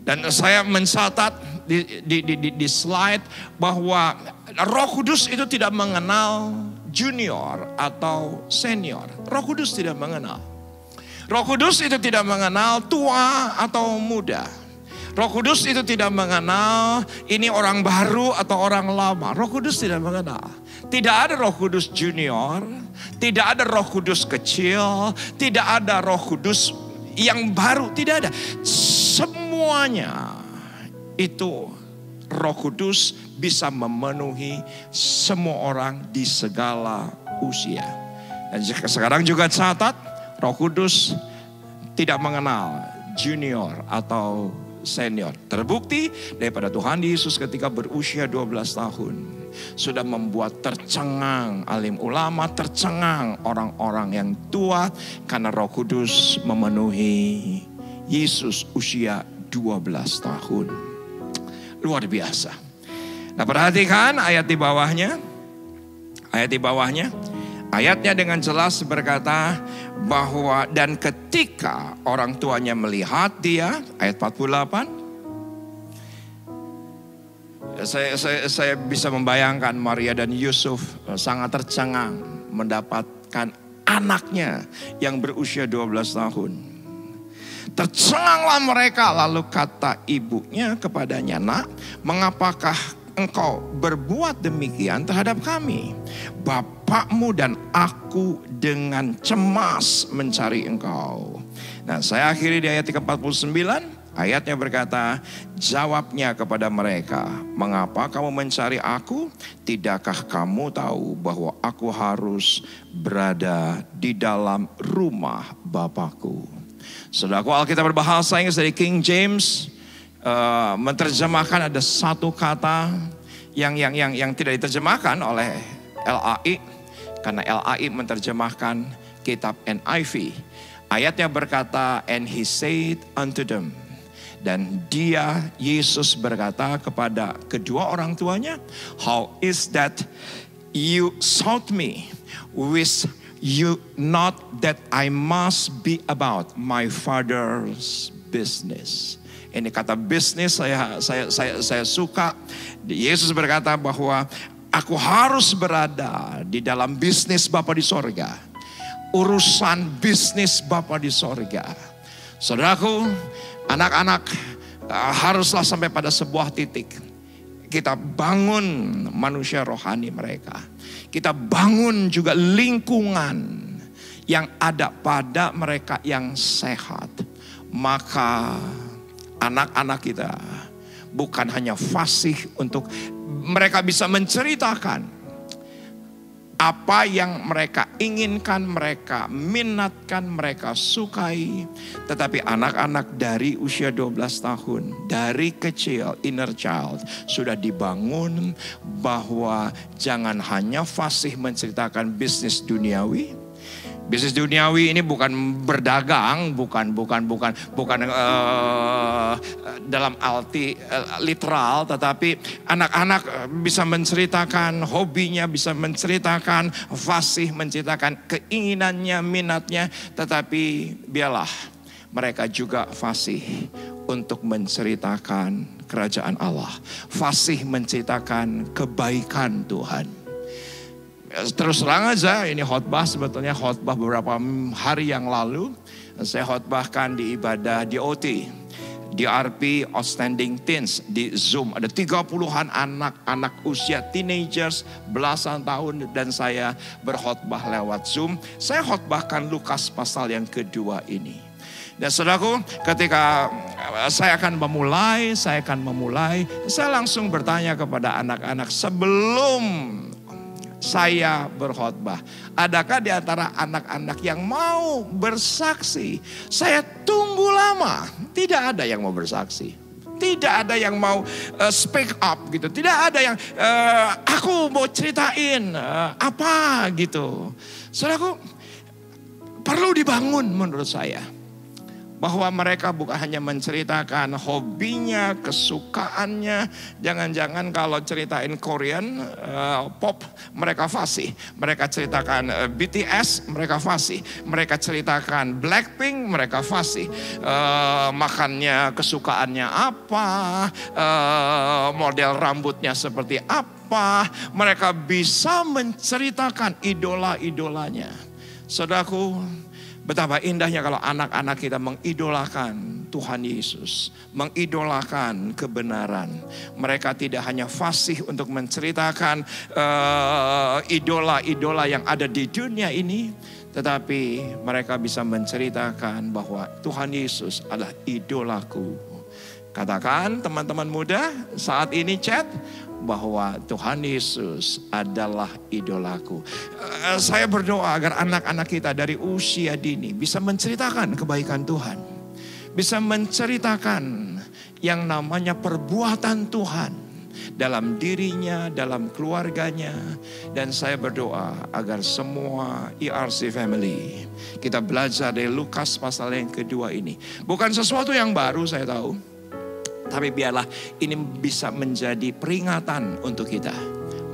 Dan saya mencatat di slide bahwa Roh Kudus itu tidak mengenal junior atau senior. Roh Kudus tidak mengenal. Roh Kudus itu tidak mengenal tua atau muda. Roh Kudus itu tidak mengenal ini orang baru atau orang lama. Roh Kudus tidak mengenal. Tidak ada Roh Kudus junior, tidak ada Roh Kudus kecil, tidak ada Roh Kudus yang baru, tidak ada. Semuanya itu Roh Kudus bisa memenuhi semua orang di segala usia. Dan sekarang juga catat, Roh Kudus tidak mengenal junior atau senior. Terbukti daripada Tuhan Yesus ketika berusia 12 tahun. Sudah membuat tercengang alim ulama, tercengang orang-orang yang tua. Karena Roh Kudus memenuhi Yesus usia 12 tahun. Luar biasa. Nah perhatikan ayat di bawahnya. Ayat di bawahnya. Ayatnya dengan jelas berkata bahwa dan ketika orang tuanya melihat dia, ayat 48. Saya bisa membayangkan Maria dan Yusuf sangat tercengang mendapatkan anaknya yang berusia 12 tahun. Tercenganglah mereka, lalu kata ibunya kepadanya, "Nak, mengapakah engkau berbuat demikian terhadap kami? Bapakmu dan aku dengan cemas mencari engkau." Nah, saya akhiri di ayat 49. Ayatnya berkata, jawabnya kepada mereka, "Mengapa kamu mencari aku? Tidakkah kamu tahu bahwa aku harus berada di dalam rumah Bapakku?" Saudaraku, Alkitab berbahasa Inggris dari King James menerjemahkan ada satu kata yang tidak diterjemahkan oleh LAI, karena LAI menerjemahkan kitab NIV. Ayatnya berkata, and he said unto them. Dan dia, Yesus berkata kepada kedua orang tuanya, how is that you sought me? Wish you not that I must be about my Father's business. Ini kata bisnis saya suka. Yesus berkata bahwa aku harus berada di dalam bisnis Bapa di sorga. Urusan bisnis Bapa di sorga. Saudaraku, anak-anak haruslah sampai pada sebuah titik. Kita bangun manusia rohani mereka. Kita bangun juga lingkungan yang ada pada mereka yang sehat. Maka anak-anak kita bukan hanya fasih untuk mereka bisa menceritakan apa yang mereka inginkan, mereka minatkan, mereka sukai. Tetapi anak-anak dari usia 12 tahun, dari kecil, inner child, sudah dibangun bahwa jangan hanya fasih menceritakan bisnis duniawi. Bisnis duniawi ini bukan berdagang, bukan dalam arti literal, tetapi anak-anak bisa menceritakan hobinya, bisa menceritakan fasih, menceritakan keinginannya, minatnya, tetapi biarlah mereka juga fasih untuk menceritakan kerajaan Allah, fasih menceritakan kebaikan Tuhan. Terus terang aja, ini khotbah sebetulnya khotbah beberapa hari yang lalu. Saya khotbahkan di ibadah DOT, DRP Outstanding Teens di Zoom. Ada 30-an anak-anak usia teenagers belasan tahun dan saya berkhotbah lewat Zoom. Saya khotbahkan Lukas pasal yang kedua ini. Dan saudaraku, ketika saya akan memulai, saya langsung bertanya kepada anak-anak sebelum saya berkhotbah, adakah di antara anak-anak yang mau bersaksi? Saya tunggu lama, tidak ada yang mau bersaksi. Tidak ada yang mau speak up gitu. Tidak ada yang aku mau ceritain apa gitu. Saudaraku, perlu dibangun menurut saya. Bahwa mereka bukan hanya menceritakan hobinya, kesukaannya. Jangan-jangan kalau ceritain Korean pop, mereka fasih. Mereka ceritakan BTS, mereka fasih. Mereka ceritakan Blackpink, mereka fasih. Makannya, kesukaannya apa, model rambutnya seperti apa. Mereka bisa menceritakan idola-idolanya. Saudaraku, betapa indahnya kalau anak-anak kita mengidolakan Tuhan Yesus, mengidolakan kebenaran. Mereka tidak hanya fasih untuk menceritakan idola-idola yang ada di dunia ini, tetapi mereka bisa menceritakan bahwa Tuhan Yesus adalah idolaku. Katakan teman-teman muda saat ini chat bahwa Tuhan Yesus adalah idolaku. Saya berdoa agar anak-anak kita dari usia dini bisa menceritakan kebaikan Tuhan. Bisa menceritakan yang namanya perbuatan Tuhan dalam dirinya, dalam keluarganya. Dan saya berdoa agar semua ERC family kita belajar dari Lukas pasal yang kedua ini. Bukan sesuatu yang baru, saya tahu. Tapi biarlah ini bisa menjadi peringatan untuk kita.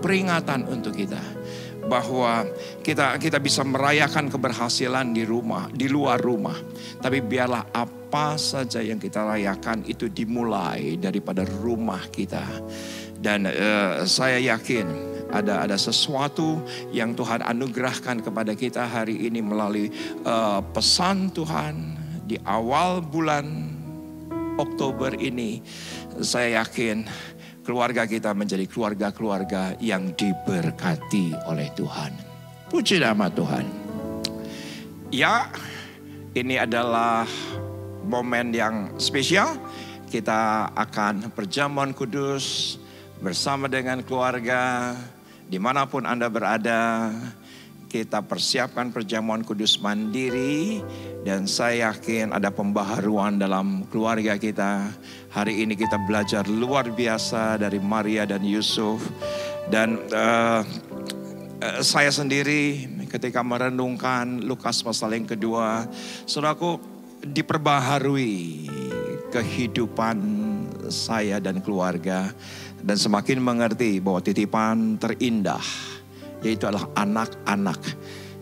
Peringatan untuk kita. Bahwa kita bisa merayakan keberhasilan di rumah, di luar rumah. Tapi biarlah apa saja yang kita rayakan itu dimulai daripada rumah kita. Dan saya yakin ada sesuatu yang Tuhan anugerahkan kepada kita hari ini melalui pesan Tuhan di awal bulan Oktober ini. Saya yakin keluarga kita menjadi keluarga-keluarga yang diberkati oleh Tuhan. Puji nama Tuhan. Ya, ini adalah momen yang spesial. Kita akan perjamuan kudus bersama dengan keluarga dimanapun Anda berada. Kita persiapkan perjamuan kudus mandiri. Dan saya yakin ada pembaharuan dalam keluarga kita. Hari ini kita belajar luar biasa dari Maria dan Yusuf. Dan saya sendiri ketika merenungkan Lukas pasal yang kedua, saudaraku, diperbaharui kehidupan saya dan keluarga, dan semakin mengerti bahwa titipan terindah yaitu adalah anak-anak,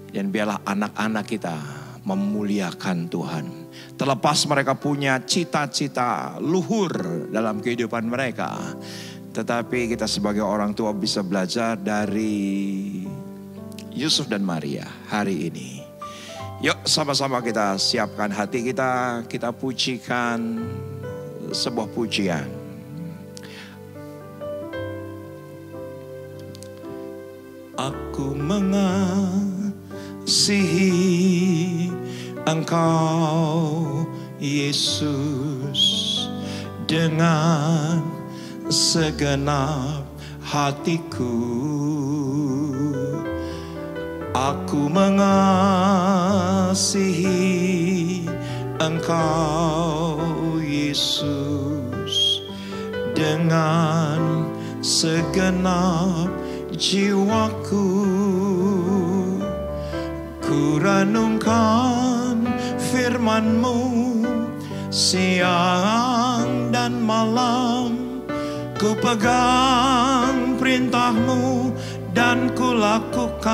dan biarlah anak-anak kita memuliakan Tuhan. Terlepas mereka punya cita-cita luhur dalam kehidupan mereka, tetapi kita sebagai orang tua bisa belajar dari Yusuf dan Maria hari ini. Yuk sama-sama kita siapkan hati kita, kita pujikan sebuah pujian. Aku mengasihi Engkau Yesus dengan segenap hatiku. Aku mengasihi Engkau Yesus dengan segenap jiwaku. Ku renungkan firman-Mu siang dan malam, ku pegang perintah-Mu dan ku lakukan.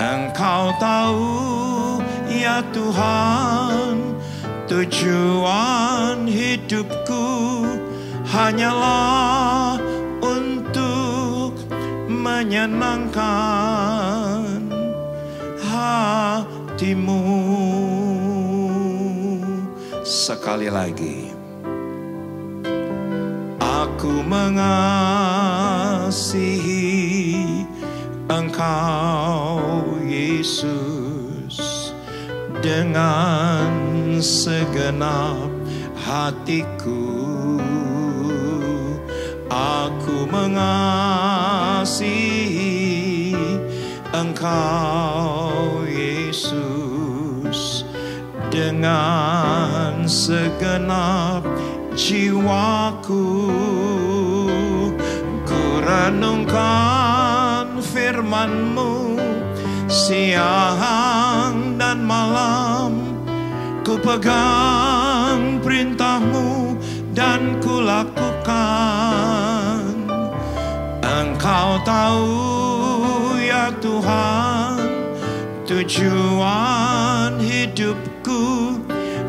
Engkau tahu ya Tuhan, tujuan hidupku hanyalah untuk menyenangkan hati-Mu. Sekali lagi, aku mengasihi Engkau Yesus dengan segenap hatiku. Aku mengasihi Engkau Yesus dengan segenap jiwaku. Ku renungkan firman-Mu siang dan malam, ku pegang perintah-Mu dan ku lakukan. Engkau tahu ya Tuhan, tujuan hidupku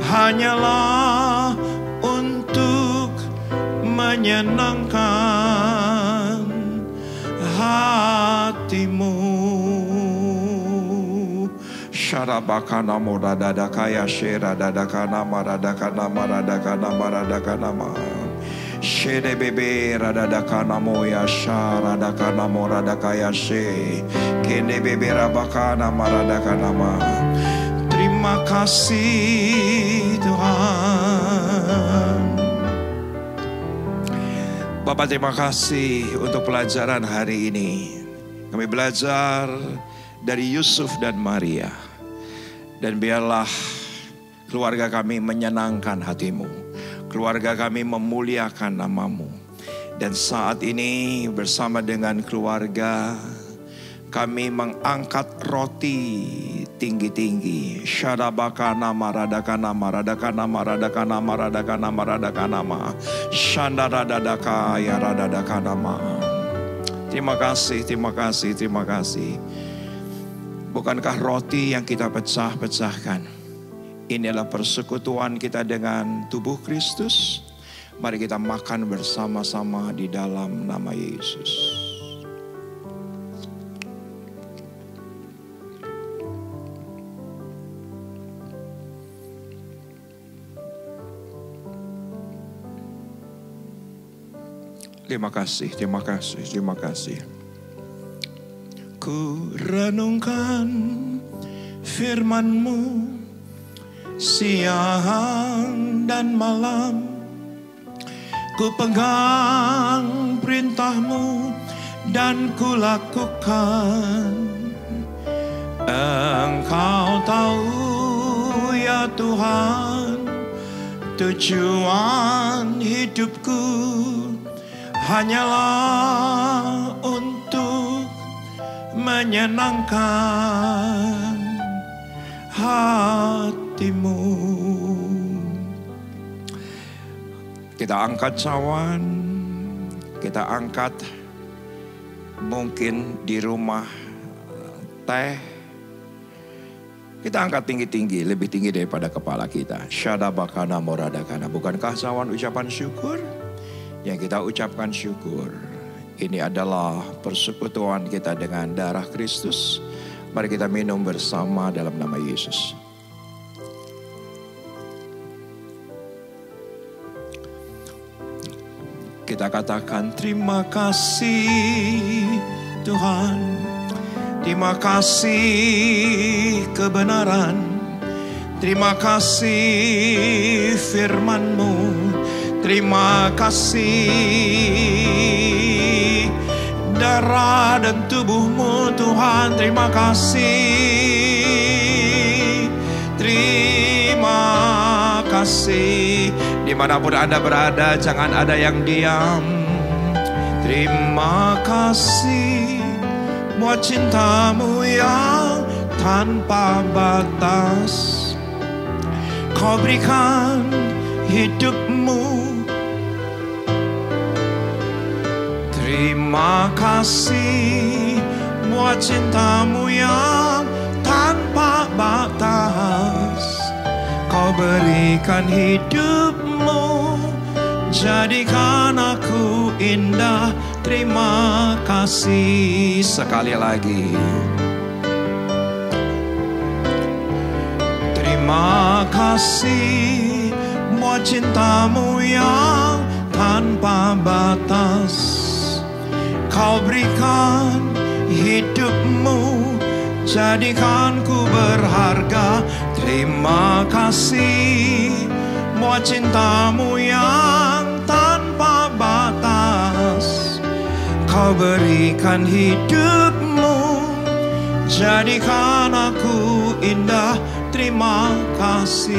hanyalah untuk menyenangkan hati-Mu. Syarabakana moradadakaya sheradadakana maradakana maradakana maradakana ma. Shede bebe radadakana moya sharadakana moradakaya she. Kene bebe rabakana maradakana ma. Terima kasih Tuhan. Bapak, terima kasih untuk pelajaran hari ini. Kami belajar dari Yusuf dan Maria. Dan biarlah keluarga kami menyenangkan hati-Mu. Keluarga kami memuliakan nama-Mu. Dan saat ini bersama dengan keluarga, kami mengangkat roti tinggi-tinggi. Syadabakana maradakana maradakana maradakana maradakana maradakana ma. Shandaradadaka ya radadakana ma. Terima kasih, terima kasih, terima kasih. Bukankah roti yang kita pecah-pecahkan ini adalah persekutuan kita dengan tubuh Kristus? Mari kita makan bersama-sama di dalam nama Yesus. Terima kasih, terima kasih, terima kasih. Ku renungkan firman-Mu siang dan malam, ku pegang perintah-Mu dan ku lakukan. Engkau tahu ya Tuhan, tujuan hidupku hanyalah untuk menyenangkan hatimu. Kita angkat cawan, kita angkat mungkin di rumah teh. Kita angkat tinggi-tinggi, lebih tinggi daripada kepala kita. Syadabakana moradakana. Bukankah cawan ucapan syukur? Yang kita ucapkan syukur. Ini adalah persekutuan kita dengan darah Kristus. Mari kita minum bersama dalam nama Yesus. Kita katakan terima kasih Tuhan. Terima kasih kebenaran. Terima kasih firman-Mu. Terima kasih darah dan tubuh-Mu Tuhan. Terima kasih. Terima kasih. Dimanapun Anda berada, jangan ada yang diam. Terima kasih buat cinta-Mu yang tanpa batas. Kau berikan hidup-Mu. Terima kasih buat cinta-Mu yang tanpa batas. Kau berikan hidup-Mu, jadikan aku indah. Terima kasih. Sekali lagi. Terima kasih buat cinta-Mu yang tanpa batas. Kau berikan hidup-Mu, jadikan ku berharga. Terima kasih buat cinta-Mu yang tanpa batas. Kau berikan hidup-Mu, jadikan aku indah. Terima kasih.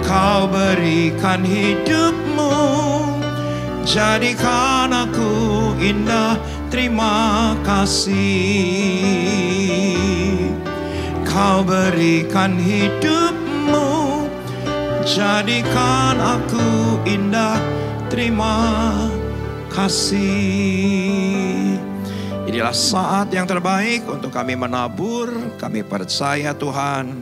Kau berikan hidup-Mu, jadikan aku indah. Terima kasih. Kau berikan hidup-Mu, jadikan aku indah. Terima kasih. Inilah saat yang terbaik untuk kami menabur. Kami percaya Tuhan,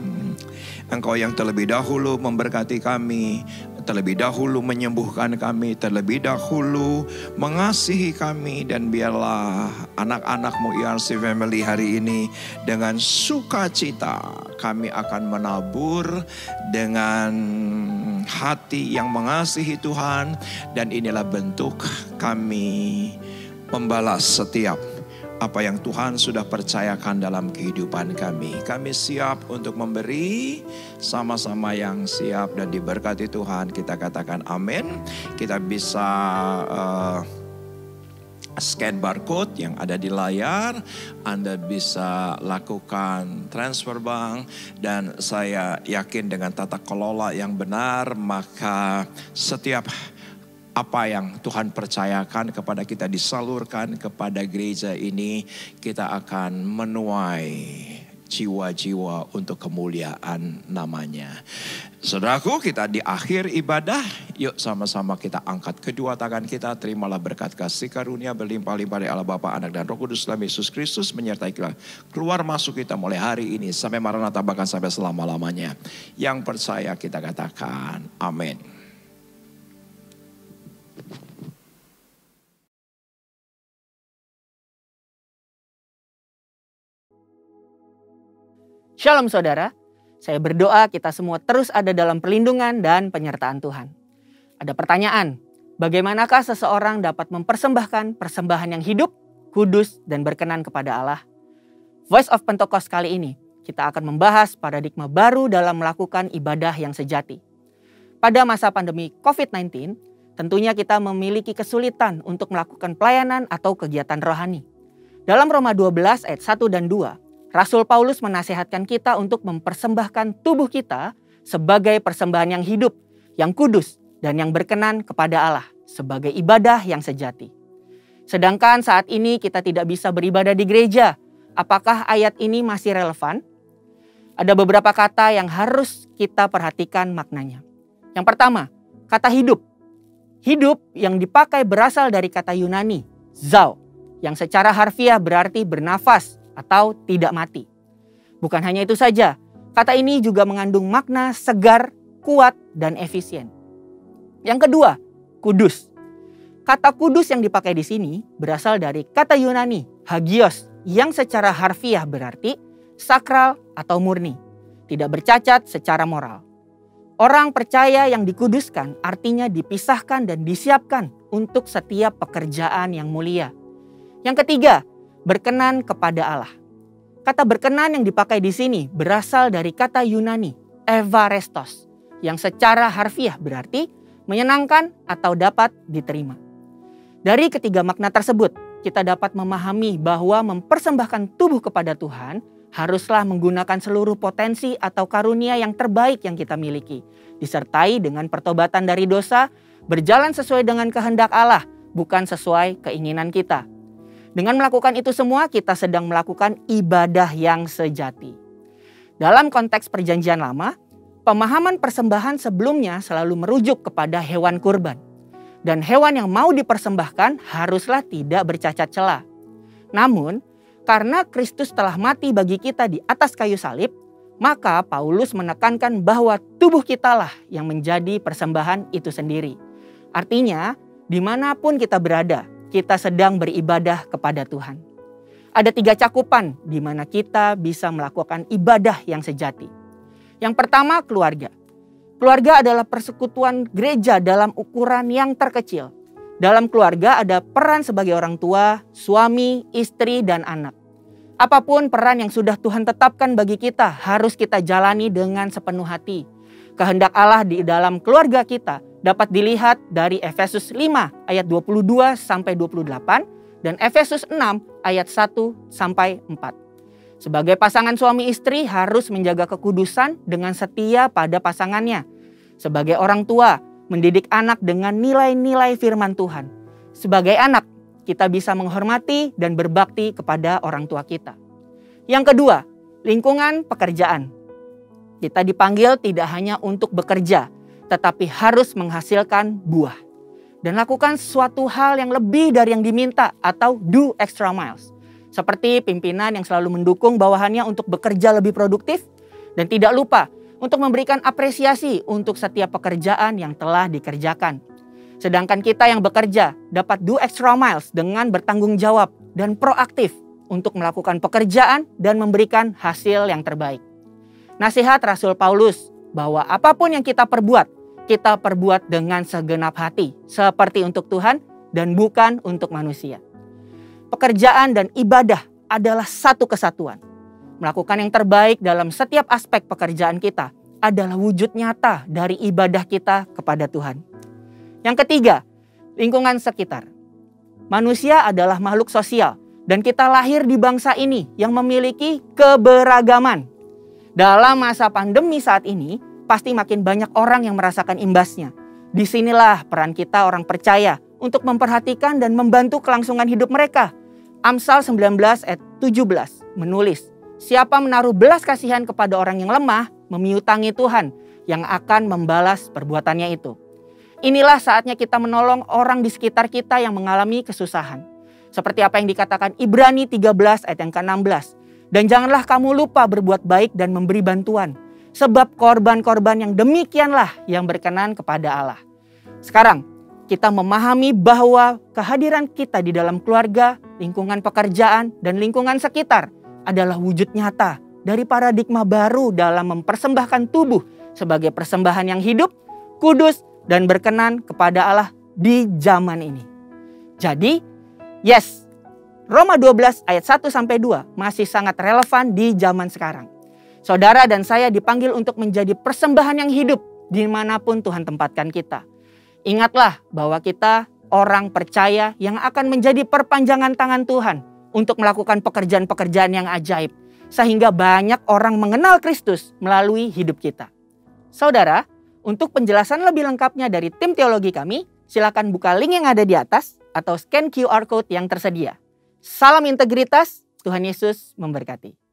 Engkau yang terlebih dahulu memberkati kami, terlebih dahulu menyembuhkan kami, terlebih dahulu mengasihi kami. Dan biarlah anak-anak-Mu ERC Family hari ini dengan sukacita kami akan menabur dengan hati yang mengasihi Tuhan. Dan inilah bentuk kami membalas setiap apa yang Tuhan sudah percayakan dalam kehidupan kami. Kami siap untuk memberi, sama-sama yang siap dan diberkati Tuhan. Kita katakan amin. Kita bisa scan barcode yang ada di layar. Anda bisa lakukan transfer bank. Dan saya yakin dengan tata kelola yang benar, maka setiap apa yang Tuhan percayakan kepada kita disalurkan kepada gereja ini, kita akan menuai jiwa-jiwa untuk kemuliaan namanya. Saudaraku, kita di akhir ibadah, yuk sama-sama kita angkat kedua tangan kita. Terimalah berkat kasih karunia berlimpah-limpah dari Allah Bapa, Anak dan Roh Kudus dalam Yesus Kristus menyertai kita keluar masuk kita mulai hari ini sampai Maranatha, bahkan sampai selama-lamanya. Yang percaya kita katakan amin. Shalom saudara, saya berdoa kita semua terus ada dalam perlindungan dan penyertaan Tuhan. Ada pertanyaan, bagaimanakah seseorang dapat mempersembahkan persembahan yang hidup, kudus, dan berkenan kepada Allah? Voice of Pentecost kali ini, kita akan membahas paradigma baru dalam melakukan ibadah yang sejati. Pada masa pandemi COVID-19, tentunya kita memiliki kesulitan untuk melakukan pelayanan atau kegiatan rohani. Dalam Roma 12 ayat 1 dan 2, Rasul Paulus menasihatkan kita untuk mempersembahkan tubuh kita sebagai persembahan yang hidup, yang kudus, dan yang berkenan kepada Allah sebagai ibadah yang sejati. Sedangkan saat ini kita tidak bisa beribadah di gereja. Apakah ayat ini masih relevan? Ada beberapa kata yang harus kita perhatikan maknanya. Yang pertama, kata hidup. Hidup yang dipakai berasal dari kata Yunani, zao, yang secara harfiah berarti bernafas atau tidak mati. Bukan hanya itu saja, kata ini juga mengandung makna segar, kuat, dan efisien. Yang kedua, kudus. Kata kudus yang dipakai di sini berasal dari kata Yunani, hagios, yang secara harfiah berarti sakral atau murni, tidak bercacat secara moral. Orang percaya yang dikuduskan artinya dipisahkan dan disiapkan untuk setiap pekerjaan yang mulia. Yang ketiga, berkenan kepada Allah. Kata berkenan yang dipakai di sini berasal dari kata Yunani, evarestos, yang secara harfiah berarti menyenangkan atau dapat diterima. Dari ketiga makna tersebut, kita dapat memahami bahwa mempersembahkan tubuh kepada Tuhan haruslah menggunakan seluruh potensi atau karunia yang terbaik yang kita miliki, disertai dengan pertobatan dari dosa, berjalan sesuai dengan kehendak Allah, bukan sesuai keinginan kita. Dengan melakukan itu semua, kita sedang melakukan ibadah yang sejati. Dalam konteks Perjanjian Lama, pemahaman persembahan sebelumnya selalu merujuk kepada hewan kurban. Dan hewan yang mau dipersembahkan haruslah tidak bercacat celah. Namun, karena Kristus telah mati bagi kita di atas kayu salib, maka Paulus menekankan bahwa tubuh kitalah yang menjadi persembahan itu sendiri. Artinya, dimanapun kita berada, kita sedang beribadah kepada Tuhan. Ada 3 cakupan di mana kita bisa melakukan ibadah yang sejati. Yang pertama, keluarga. Keluarga adalah persekutuan gereja dalam ukuran yang terkecil. Dalam keluarga ada peran sebagai orang tua, suami, istri, dan anak. Apapun peran yang sudah Tuhan tetapkan bagi kita harus kita jalani dengan sepenuh hati. Kehendak Allah di dalam keluarga kita dapat dilihat dari Efesus 5 ayat 22 sampai 28 dan Efesus 6 ayat 1 sampai 4. Sebagai pasangan suami istri harus menjaga kekudusan dengan setia pada pasangannya. Sebagai orang tua, mendidik anak dengan nilai-nilai firman Tuhan. Sebagai anak, kita bisa menghormati dan berbakti kepada orang tua kita. Yang kedua, lingkungan pekerjaan. Kita dipanggil tidak hanya untuk bekerja, tetapi harus menghasilkan buah. Dan lakukan suatu hal yang lebih dari yang diminta atau do extra miles. Seperti pimpinan yang selalu mendukung bawahannya untuk bekerja lebih produktif dan tidak lupa untuk memberikan apresiasi untuk setiap pekerjaan yang telah dikerjakan. Sedangkan kita yang bekerja dapat do extra miles dengan bertanggung jawab dan proaktif untuk melakukan pekerjaan dan memberikan hasil yang terbaik. Nasihat Rasul Paulus bahwa apapun yang kita perbuat dengan segenap hati seperti untuk Tuhan dan bukan untuk manusia. Pekerjaan dan ibadah adalah satu kesatuan. Melakukan yang terbaik dalam setiap aspek pekerjaan kita adalah wujud nyata dari ibadah kita kepada Tuhan. Yang ketiga, lingkungan sekitar. Manusia adalah makhluk sosial dan kita lahir di bangsa ini yang memiliki keberagaman. Dalam masa pandemi saat ini, pasti makin banyak orang yang merasakan imbasnya. Disinilah peran kita orang percaya untuk memperhatikan dan membantu kelangsungan hidup mereka. Amsal 19 ayat 17 menulis, siapa menaruh belas kasihan kepada orang yang lemah, memiutangi Tuhan yang akan membalas perbuatannya itu. Inilah saatnya kita menolong orang di sekitar kita yang mengalami kesusahan. Seperti apa yang dikatakan Ibrani 13 ayat yang ke-16. Dan janganlah kamu lupa berbuat baik dan memberi bantuan. Sebab korban-korban yang demikianlah yang berkenan kepada Allah. Sekarang kita memahami bahwa kehadiran kita di dalam keluarga, lingkungan pekerjaan, dan lingkungan sekitar adalah wujud nyata dari paradigma baru dalam mempersembahkan tubuh sebagai persembahan yang hidup, kudus, dan berkenan kepada Allah di zaman ini. Jadi, yes, Roma 12 ayat 1-2 masih sangat relevan di zaman sekarang. Saudara dan saya dipanggil untuk menjadi persembahan yang hidup dimanapun Tuhan tempatkan kita. Ingatlah bahwa kita orang percaya yang akan menjadi perpanjangan tangan Tuhan untuk melakukan pekerjaan-pekerjaan yang ajaib. Sehingga banyak orang mengenal Kristus melalui hidup kita. Saudara, untuk penjelasan lebih lengkapnya dari tim teologi kami, silakan buka link yang ada di atas atau scan QR code yang tersedia. Salam integritas, Tuhan Yesus memberkati.